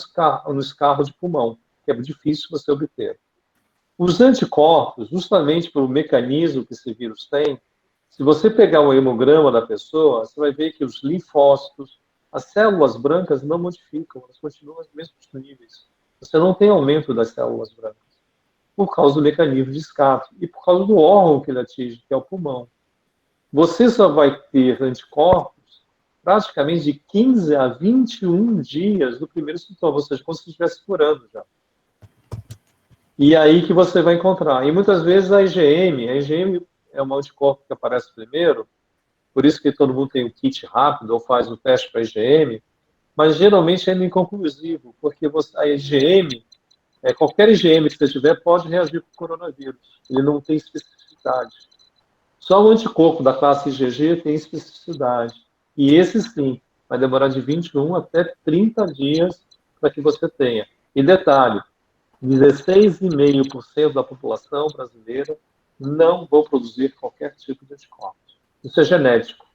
escarro de pulmão, que é difícil você obter. Os anticorpos, justamente pelo mecanismo que esse vírus tem, se você pegar um hemograma da pessoa, você vai ver que os linfócitos, as células brancas não modificam, elas continuam nos mesmos níveis. Você não tem aumento das células brancas, por causa do mecanismo de escape e por causa do órgão que ele atinge, que é o pulmão. Você só vai ter anticorpos praticamente de 15 a 21 dias do primeiro sintoma, ou seja, como se estivesse curando já. E aí que você vai encontrar. E muitas vezes a IgM é um anticorpo que aparece primeiro, por isso que todo mundo tem um kit rápido ou faz o teste para IgM, mas geralmente é inconclusivo, porque a IgM, qualquer IgM que você tiver pode reagir com o coronavírus. Ele não tem especificidade. Só o anticorpo da classe IgG tem especificidade. E esse sim, vai demorar de 21 até 30 dias para que você tenha. E detalhe, 16,5% da população brasileira não vão produzir qualquer tipo de anticorpos. Isso é genético.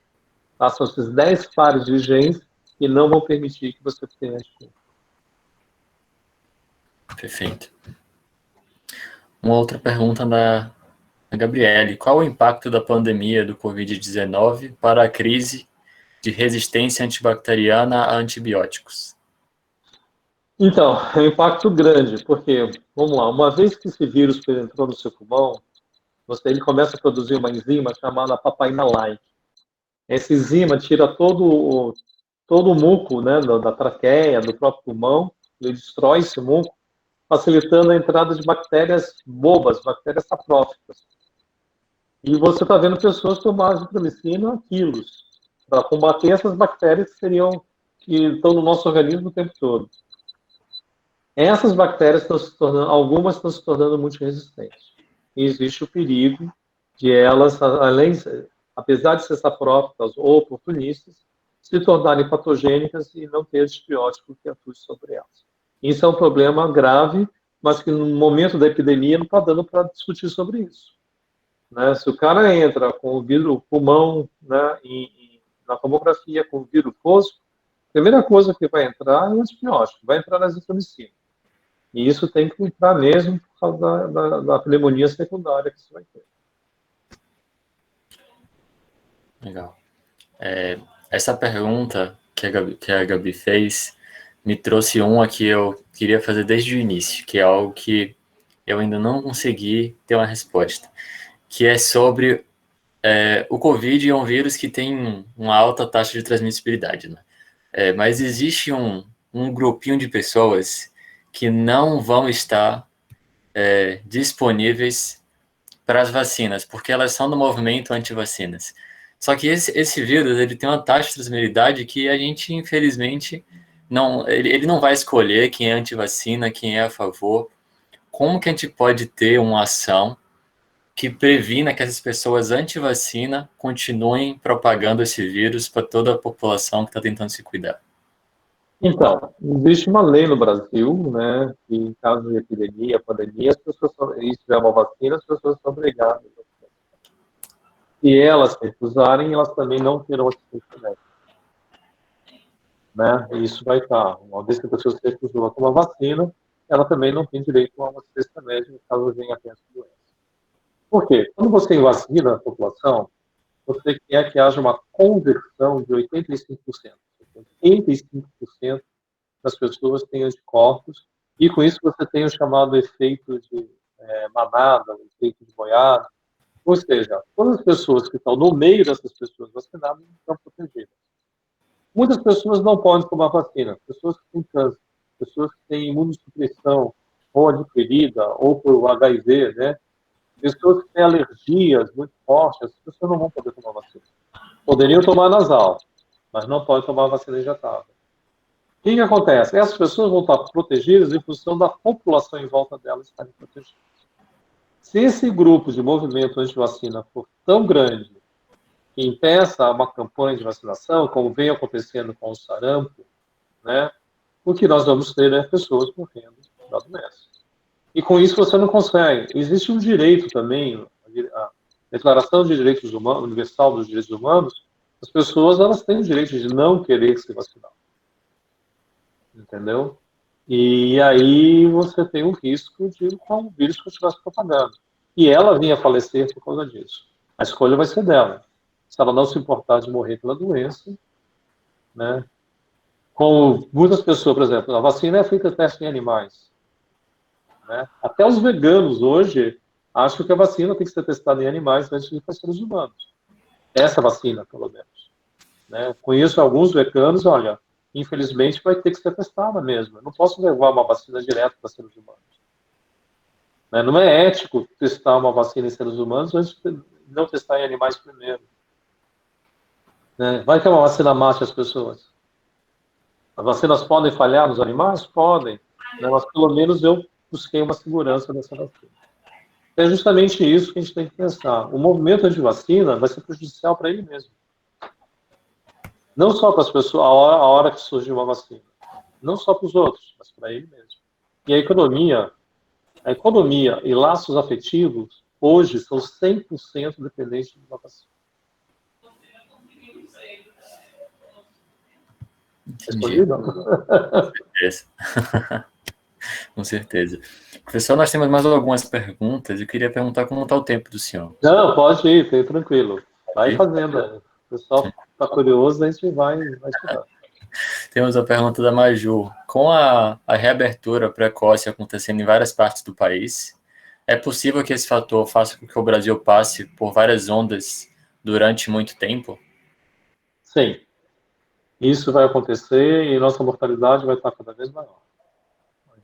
São esses 10 pares de genes que não vão permitir que você tenha anticorpo. Perfeito. Uma outra pergunta da Gabriele. Qual o impacto da pandemia do Covid-19 para a crise de resistência antibacteriana a antibióticos? Então, é um impacto grande, porque, vamos lá, uma vez que esse vírus entrou no seu pulmão, ele começa a produzir uma enzima chamada papaina-like. Essa enzima tira todo o muco, né, da traqueia, do próprio pulmão, ele destrói esse muco, facilitando a entrada de bactérias bobas, bactérias saprófitas. E você está vendo pessoas tomar azitromicina a quilos para combater essas bactérias que estão no nosso organismo o tempo todo. Essas bactérias algumas estão se tornando multiresistentes. E existe o perigo de elas, além apesar de ser saprófitas ou oportunistas, se tornarem patogênicas e não ter antibiótico que atue sobre elas. Isso é um problema grave, mas que no momento da epidemia não está dando para discutir sobre isso. Né? Se o cara entra com o vírus pulmão, né, na tomografia com o vírus fosco, a primeira coisa que vai entrar é o antibiótico, vai entrar na azitromicina. E isso tem que entrar mesmo por causa da pneumonia secundária que você vai ter. Legal. Essa pergunta que a Gabi fez me trouxe uma que eu queria fazer desde o início, que é algo que eu ainda não consegui ter uma resposta, que é sobre o Covid. É um vírus que tem uma alta taxa de transmissibilidade, né? Mas existe um grupinho de pessoas que não vão estar disponíveis para as vacinas, porque elas são do movimento anti-vacinas. Só que esse vírus, ele tem uma taxa de transmissibilidade que a gente, infelizmente, ele não vai escolher quem é anti-vacina, quem é a favor. Como que a gente pode ter uma ação que previna que essas pessoas anti-vacina continuem propagando esse vírus para toda a população que está tentando se cuidar? Então, existe uma lei no Brasil, né, que em caso de epidemia, pandemia, as pessoas e se tiver uma vacina, as pessoas são obrigadas. Se elas se recusarem, elas também não terão assistência médica. Né? E isso vai estar. Uma vez que a pessoa se recusou a tomar vacina, ela também não tem direito a uma assistência médica caso venha a ter essa doença. Por quê? Quando você vacina a população, você quer que haja uma conversão de 85%. 85% das pessoas têm anticorpos, e com isso você tem o chamado efeito de manada, o efeito de boiada. Ou seja, todas as pessoas que estão no meio dessas pessoas vacinadas estão protegidas. Muitas pessoas não podem tomar vacina. Pessoas que têm câncer, pessoas que têm imunossupressão ou adquirida, ou por HIV, né? Pessoas que têm alergias muito fortes, as pessoas não vão poder tomar vacina. Poderiam tomar nasal, mas não podem tomar vacina injetável. O que acontece? Essas pessoas vão estar protegidas em função da população em volta delas estarem protegidas. Se esse grupo de movimento anti-vacina for tão grande que impeça uma campanha de vacinação, como vem acontecendo com o sarampo, né, o que nós vamos ter é pessoas morrendo da doença. E com isso você não consegue. Existe um direito também, a Declaração de Direitos Humanos, Universal dos Direitos Humanos, as pessoas elas têm o direito de não querer se vacinar. Entendeu? E aí você tem o risco de o vírus continuar se propagando. E ela vinha a falecer por causa disso. A escolha vai ser dela. Se ela não se importar de morrer pela doença, né? Com muitas pessoas, por exemplo, a vacina é feita teste em animais. Né? Até os veganos hoje acham que a vacina tem que ser testada em animais antes de ir para seres humanos. Essa vacina, pelo menos. Né? Conheço alguns veganos, olha, infelizmente vai ter que ser testada mesmo. Eu não posso levar uma vacina direto para seres humanos. Né? Não é ético testar uma vacina em seres humanos antes de não testar em animais primeiro. Né? Vai que uma vacina mate as pessoas. As vacinas podem falhar nos animais? Podem. Né? Mas pelo menos eu busquei uma segurança dessa vacina. É justamente isso que a gente tem que pensar. O movimento anti-vacina vai ser prejudicial para ele mesmo. Não só para as pessoas, a hora que surgiu uma vacina. Não só para os outros, mas para ele mesmo. E a economia e laços afetivos, hoje, são 100% dependentes de uma vacina. Entendi. Com certeza. Professor, nós temos mais algumas perguntas. Eu queria perguntar como está o tempo do senhor. Não, pode ir, fique tranquilo. Vai fazendo. O pessoal está curioso, a gente vai estudar. Temos a pergunta da Maju. Com a reabertura precoce acontecendo em várias partes do país, é possível que esse fator faça com que o Brasil passe por várias ondas durante muito tempo? Sim. Isso vai acontecer e nossa mortalidade vai estar cada vez maior.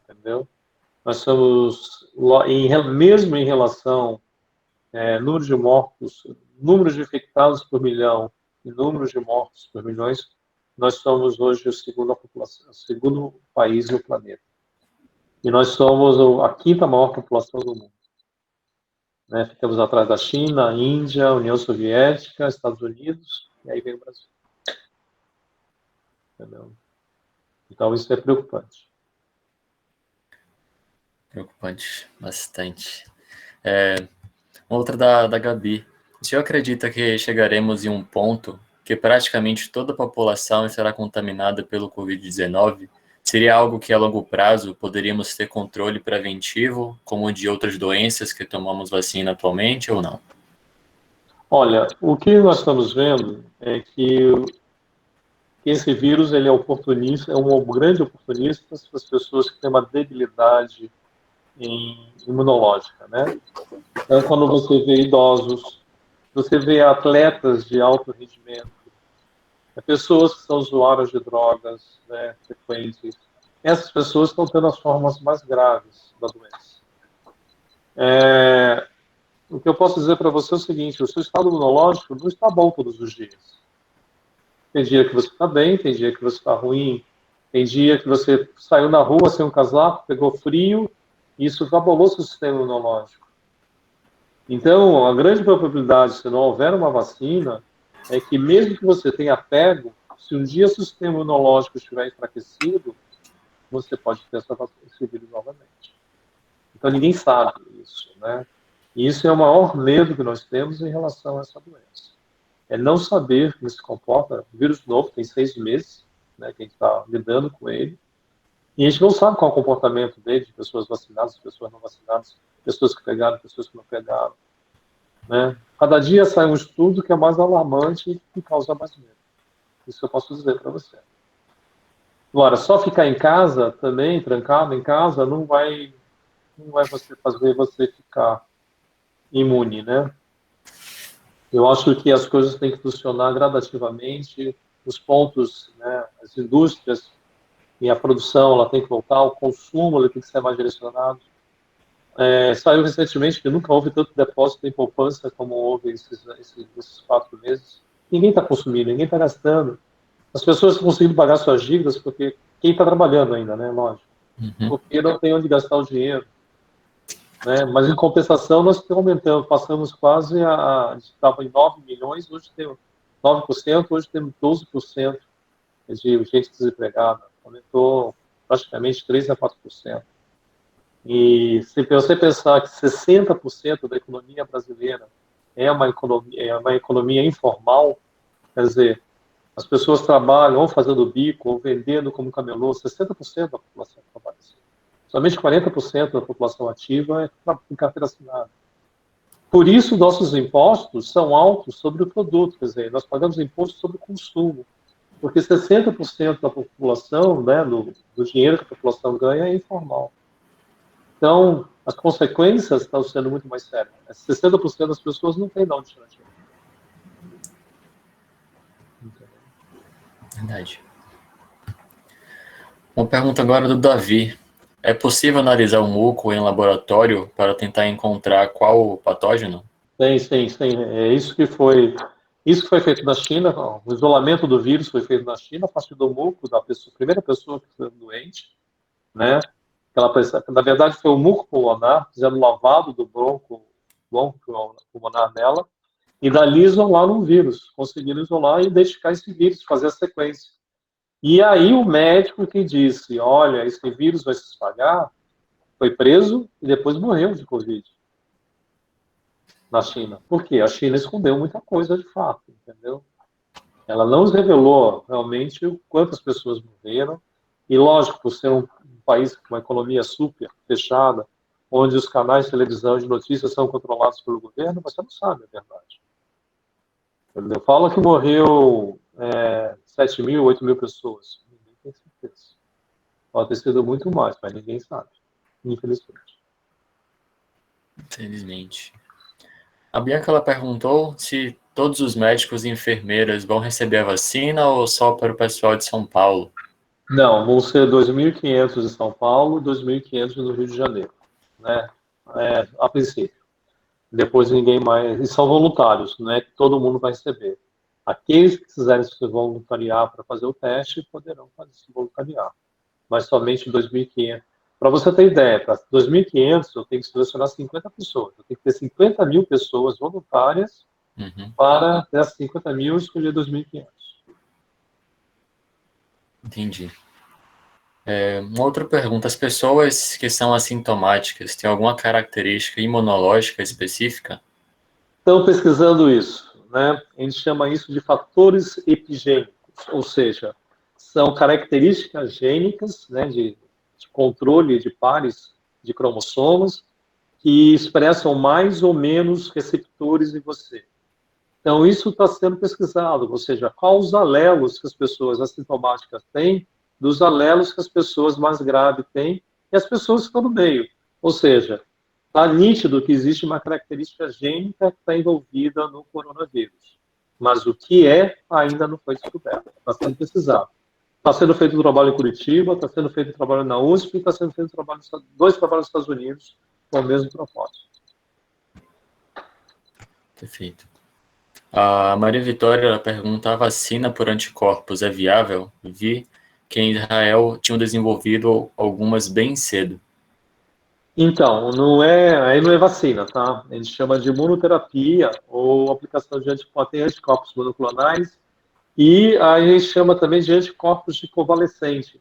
Entendeu? Nós somos, mesmo em relação número de mortos, número de infectados por milhão e número de mortos por milhões, nós somos hoje o segundo país no planeta. E nós somos a quinta maior população do mundo. né? Ficamos atrás da China, Índia, União Soviética, Estados Unidos, e aí vem o Brasil. Entendeu? Então, isso é preocupante. Preocupante, bastante. Outra da Gabi. O senhor acredita que chegaremos em um ponto que praticamente toda a população será contaminada pelo Covid-19? Seria algo que a longo prazo poderíamos ter controle preventivo, como de outras doenças que tomamos vacina atualmente, ou não? Olha, o que nós estamos vendo é que esse vírus ele é oportunista, é um grande oportunista para as pessoas que têm uma debilidade imunológica, né? Então, quando você vê idosos, você vê atletas de alto rendimento, pessoas que são usuárias de drogas, né, frequentes, essas pessoas estão tendo as formas mais graves da doença. O que eu posso dizer para você é o seguinte: o seu estado imunológico não está bom todos os dias. Tem dia que você está bem, tem dia que você está ruim, tem dia que você saiu na rua sem um casaco, pegou frio, e isso abalou seu sistema imunológico. Então, a grande probabilidade, se não houver uma vacina, é que mesmo que você tenha pego, se um dia o seu sistema imunológico estiver enfraquecido, você pode ter esse vírus novamente. Então, ninguém sabe isso, né? E isso é o maior medo que nós temos em relação a essa doença. É não saber como se comporta. O vírus novo tem 6 meses, né, que a gente está lidando com ele, e a gente não sabe qual é o comportamento dele, de pessoas vacinadas, pessoas não vacinadas, pessoas que pegaram, pessoas que não pegaram. Né? Cada dia sai um estudo que é mais alarmante e causa mais medo. Isso eu posso dizer para você. Agora, só ficar em casa também, trancado em casa, não vai fazer você ficar imune, né? Eu acho que as coisas têm que funcionar gradativamente, os pontos, né, as indústrias e a produção, ela tem que voltar, o consumo ele tem que ser mais direcionado. Saiu recentemente que nunca houve tanto depósito em poupança como houve esses 4 meses. Ninguém está consumindo, ninguém está gastando. As pessoas estão conseguindo pagar suas dívidas porque quem está trabalhando ainda, né, lógico. Porque não tem onde gastar o dinheiro. Né? Mas, em compensação, nós aumentamos, passamos quase a gente estava em 9 milhões, hoje temos 9%, hoje temos 12% de gente desempregada. Aumentou praticamente 3% a 4%. E se você pensar que 60% da economia brasileira é uma economia informal, quer dizer, as pessoas trabalham ou fazendo bico, ou vendendo como camelô, 60% da população trabalha assim. Somente 40% da população ativa é em carteira assinada. Por isso, nossos impostos são altos sobre o produto, quer dizer, nós pagamos imposto sobre o consumo, porque 60% da população, né, do dinheiro que a população ganha é informal. Então, as consequências estão sendo muito mais sérias. 60% das pessoas não têm de onde tirar dinheiro. Verdade. Uma pergunta agora do Davi. É possível analisar o muco em laboratório para tentar encontrar qual o patógeno? Sim. É isso que foi feito na China. O isolamento do vírus foi feito na China a partir do muco da primeira pessoa que foi doente, né? Na verdade, foi o muco pulmonar, fizeram o lavado do bronco pulmonar dela, e dali isolaram o vírus, conseguiram isolar e identificar esse vírus, fazer a sequência. E aí o médico que disse, olha, esse vírus vai se espalhar, foi preso e depois morreu de Covid na China. Por quê? A China escondeu muita coisa de fato, entendeu? Ela não nos revelou realmente o quantas pessoas morreram, e lógico, por ser um país com uma economia super fechada, onde os canais de televisão e de notícias são controlados pelo governo, você não sabe a verdade. Entendeu? Fala que morreu 7 mil, 8 mil pessoas. Ninguém tem certeza. Pode ter sido muito mais, mas ninguém sabe, infelizmente. Infelizmente. A Bianca ela perguntou se todos os médicos e enfermeiras vão receber a vacina ou só para o pessoal de São Paulo? Não, vão ser 2.500 em São Paulo e 2.500 no Rio de Janeiro, né? A princípio. Depois ninguém mais. E são voluntários, não é que todo mundo vai receber. Aqueles que quiserem se voluntariar para fazer o teste poderão se voluntariar. Mas somente 2.500. Para você ter ideia, para 2.500 eu tenho que selecionar 50 pessoas. Eu tenho que ter 50 mil pessoas voluntárias para dessas 50 mil escolher 2.500. Entendi. Uma outra pergunta: as pessoas que são assintomáticas têm alguma característica imunológica específica? Estão pesquisando isso, né? A gente chama isso de fatores epigênicos, ou seja, são características gênicas, né, de controle de pares de cromossomos que expressam mais ou menos receptores em você. Então, isso está sendo pesquisado, ou seja, quais os alelos que as pessoas assintomáticas têm dos alelos que as pessoas mais graves têm e as pessoas que estão no meio. Ou seja, está nítido que existe uma característica gênica que está envolvida no coronavírus. Mas o que é, ainda não foi descoberto. Está sendo pesquisado. Está sendo feito um trabalho em Curitiba, está sendo feito um trabalho na USP, está sendo feito dois trabalhos nos Estados Unidos com o mesmo propósito. Perfeito. A Maria Vitória ela pergunta: a vacina por anticorpos é viável? Vi que em Israel tinham desenvolvido algumas bem cedo. Então, aí não é vacina, tá? A gente chama de imunoterapia ou aplicação de anticorpos monoclonais e a gente chama também de anticorpos de convalescente.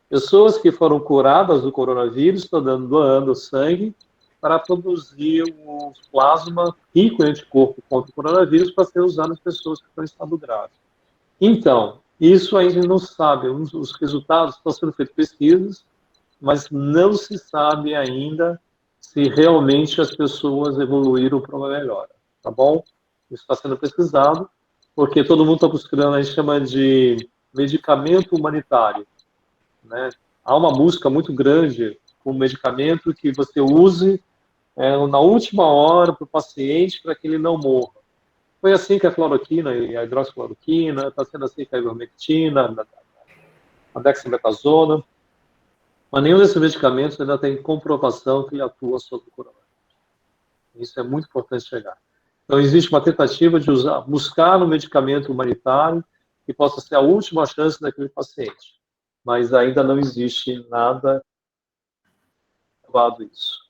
Pessoas que foram curadas do coronavírus estão doando sangue para produzir o plasma rico em anticorpo contra o coronavírus para ser usado nas pessoas que estão em estado grave. Então, isso a gente não sabe. Os resultados estão sendo feitas pesquisas, mas não se sabe ainda se realmente as pessoas evoluíram para uma melhora, tá bom? Isso está sendo pesquisado, porque todo mundo está buscando, a gente chama de medicamento humanitário, né? Há uma busca muito grande por um medicamento que você use na última hora para o paciente para que ele não morra. Foi assim que a cloroquina e a hidroxicloroquina, está sendo assim com a ivermectina, a dexametasona, mas nenhum desses medicamentos ainda tem comprovação que ele atua sobre o coronavírus. Isso é muito importante chegar. Então, existe uma tentativa de buscar um medicamento humanitário que possa ser a última chance daquele paciente, mas ainda não existe nada provado isso.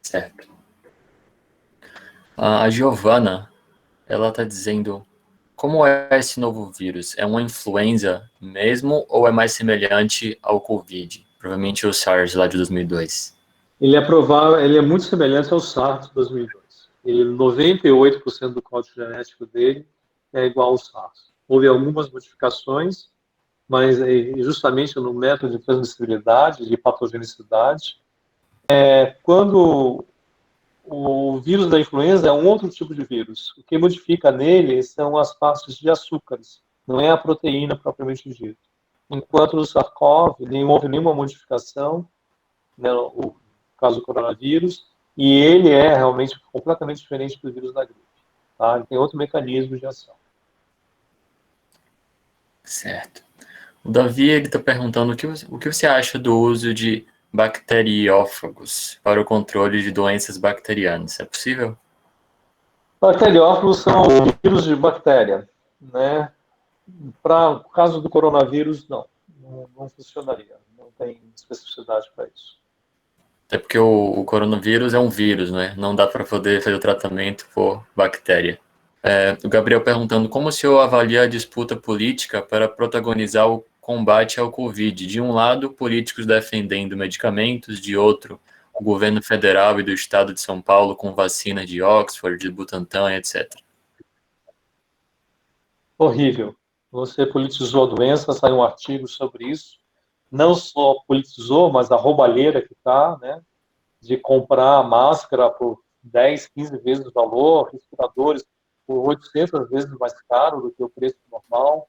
Certo. A Giovana, ela está dizendo: como é esse novo vírus? É uma influenza mesmo ou é mais semelhante ao Covid? Provavelmente o SARS lá de 2002. Ele é muito semelhante ao SARS de 2002. 98% do código genético dele é igual ao SARS. Houve algumas modificações, mas justamente no método de transmissibilidade, de patogenicidade. Quando o vírus da influenza é um outro tipo de vírus. O que modifica nele são as partes de açúcares, não é a proteína propriamente dita. Enquanto no SARS-CoV não houve nenhuma modificação, né, o caso do coronavírus, e ele é realmente completamente diferente do vírus da gripe. Tá? Ele tem outro mecanismo de ação. Certo. O Davi está perguntando o que você acha do uso de bacteriófagos para o controle de doenças bacterianas. É possível? Bacteriófagos são vírus de bactéria, né? Para o caso do coronavírus, não funcionaria. Não tem especificidade para isso. Até porque o coronavírus é um vírus, né? Não dá para poder fazer o tratamento por bactéria. O Gabriel perguntando como o senhor avalia a disputa política para protagonizar o combate ao Covid. De um lado, políticos defendendo medicamentos, de outro, o governo federal e do estado de São Paulo com vacinas de Oxford, de Butantan, etc. Horrível. Você politizou a doença, saiu um artigo sobre isso. Não só politizou, mas a roubalheira que está, né? De comprar máscara por 10, 15 vezes o valor, respiradores por 800 vezes mais caro do que o preço normal.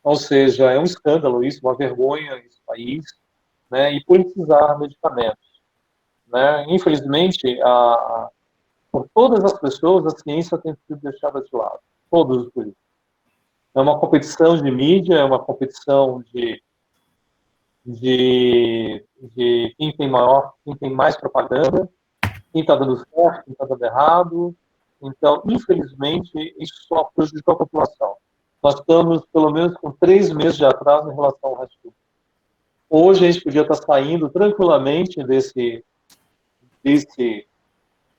Ou seja, é um escândalo isso, uma vergonha esse país, né? E politizar medicamentos, né? Infelizmente, por todas as pessoas, a ciência tem sido deixada de lado. Todos os políticos. É uma competição de mídia, é uma competição de quem tem mais propaganda, quem está dando certo, quem está dando errado. Então, infelizmente, isso só prejudicou a população. Nós estamos, pelo menos, com 3 meses de atraso em relação ao resto do mundo. Hoje a gente podia estar saindo tranquilamente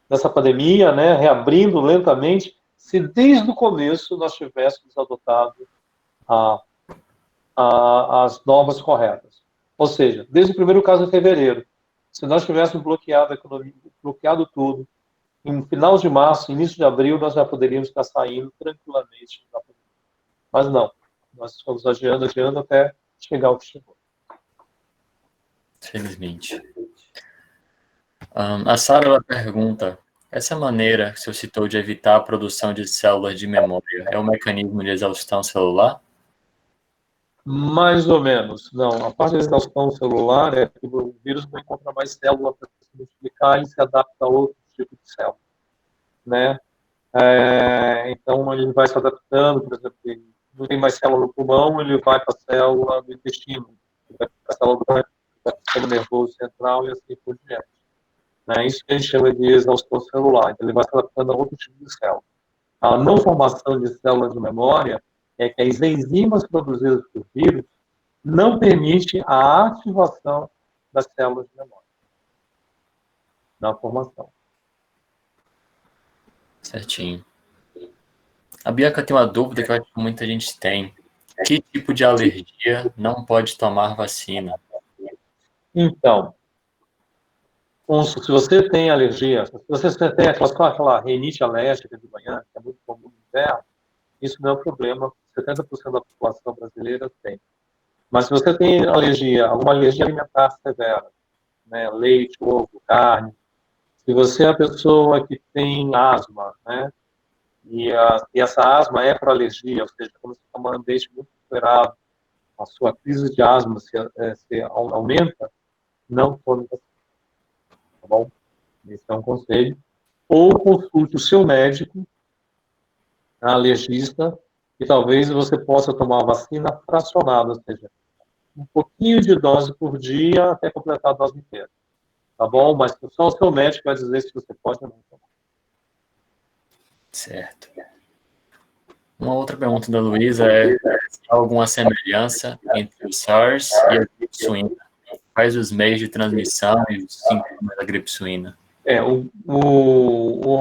dessa pandemia, né, reabrindo lentamente, se desde o começo nós tivéssemos adotado a, as normas corretas. Ou seja, desde o primeiro caso em fevereiro, se nós tivéssemos bloqueado a economia, bloqueado tudo, em final de março, início de abril, nós já poderíamos estar saindo tranquilamente da pandemia. Mas não, nós estamos adiando até chegar ao que chegou. Felizmente. A Sara ela pergunta: essa maneira que o senhor citou de evitar a produção de células de memória é um mecanismo de exaustão celular? Mais ou menos. Não, a parte da exaustão celular é que o vírus não encontra mais célula para se multiplicar e se adapta a outro tipo de célula, né? Então, ele vai se adaptando, por exemplo, não tem mais célula no pulmão, ele vai para a célula do intestino, vai para a célula do sistema nervoso central e assim por diante. Né? Isso que a gente chama de exaustão celular. Então, ele vai se adaptando a outro tipo de célula. A não formação de células de memória é que as enzimas produzidas por vírus não permite a ativação das células de memória na formação. Certinho. A Bianca tem uma dúvida que eu acho que muita gente tem. Que tipo de alergia não pode tomar vacina? Então, se você tem alergia, se você tem aquela rinite alérgica de manhã, que é muito comum no inverno, isso não é um problema, 70% da população brasileira tem. Mas se você tem alergia, alguma alergia alimentar severa, né, leite, ovo, carne, se você é a pessoa que tem asma, né, e essa asma é para alergia, ou seja, quando você toma um ambiente muito temperado, a sua crise de asma se aumenta, não tome vacina, tá bom? Esse é um conselho. Ou consulte o seu médico, alergista, e talvez você possa tomar a vacina fracionada, ou seja, um pouquinho de dose por dia até completar a dose inteira. Tá bom? Mas só o seu médico vai dizer se você pode ou não tomar. Certo. Uma outra pergunta da Luísa é se há alguma semelhança entre o SARS e a gripe suína? Quais os meios de transmissão e os sintomas da gripe suína? A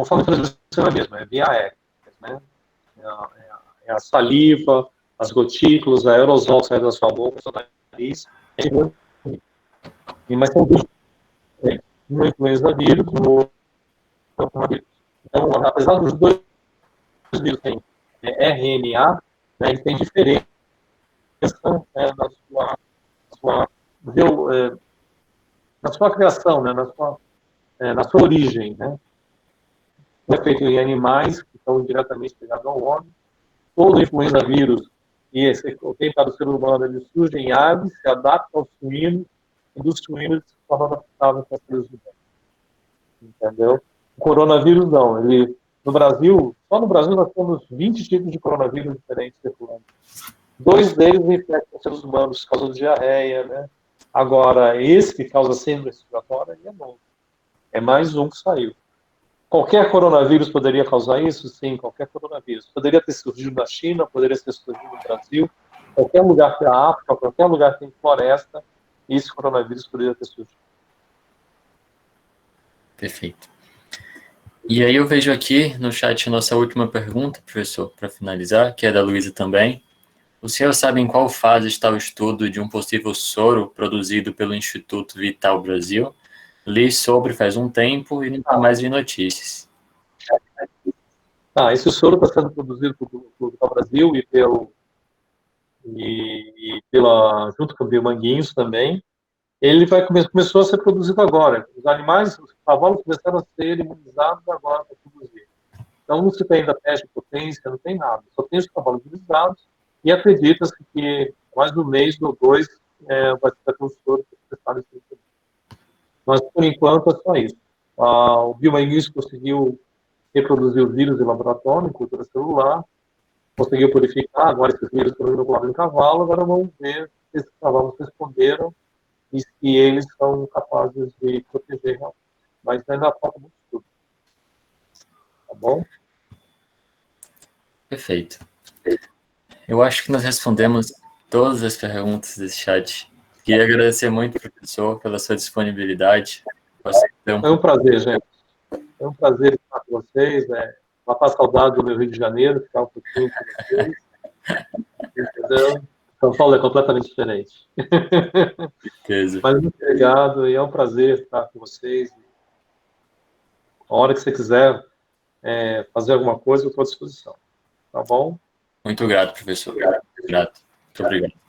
forma de transmissão é a mesma, é via aérea, né? É a saliva, as gotículas, a aerosol que sai da sua boca, do seu nariz. Mas são duas diferentes. Uma influenza vírus, o outro coronavírus. Então, apesar dos dois vírus terem RNA, né, ele tem diferença, né, na sua criação, né, na sua origem, né? É feito em animais que estão diretamente ligados ao homem. Todo influenza vírus e tem para o ser humano, ele surge em aves, se adapta aos suínos, e dos suínos se torna adaptável para os seres humanos. Entendeu? O coronavírus não. No Brasil, só no Brasil nós temos 20 tipos de coronavírus diferentes circulando. 2 deles infectam seres humanos, causando diarreia, né? Agora, esse que causa síndrome respiratória, ele é novo. É mais um que saiu. Qualquer coronavírus poderia causar isso? Sim, qualquer coronavírus. Poderia ter surgido na China, poderia ter surgido no Brasil, qualquer lugar que é a África, qualquer lugar que tem floresta, esse coronavírus poderia ter surgido. Perfeito. E aí eu vejo aqui no chat a nossa última pergunta, professor, para finalizar, que é da Luísa também. O senhor sabe em qual fase está o estudo de um possível soro produzido pelo Instituto Vital Brasil? Li sobre faz um tempo e nunca mais vi notícias. Esse soro está sendo produzido pelo Vital Brasil junto com o Biomanguinhos também. Ele começou a ser produzido agora. Os animais, os cavalos começaram a ser imunizados agora para produzir. Então, não se tem ainda teste de potência, não tem nada. Só tem os cavalos imunizados e acredita-se que mais de um mês ou 2 vai ter um soro para testar esse produto. Mas, por enquanto, é só isso. O Biomanguinhos conseguiu reproduzir o vírus em laboratório, em cultura celular, conseguiu purificar, agora esses vírus foram inoculados em cavalo, agora vamos ver se esses cavalos responderam e se eles são capazes de proteger realmente. Mas ainda falta muito estudo. Tá bom? Perfeito. Eu acho que nós respondemos todas as perguntas desse chat. Queria agradecer muito, professor, pela sua disponibilidade. É um prazer, gente. É um prazer estar com vocês, matar a saudade do meu Rio de Janeiro, ficar um pouquinho com vocês. Entendeu? São Paulo é completamente diferente. Certeza. Mas muito obrigado, e é um prazer estar com vocês. A hora que você quiser fazer alguma coisa, eu estou à disposição. Tá bom? Muito grato, professor. Grato. Muito obrigado.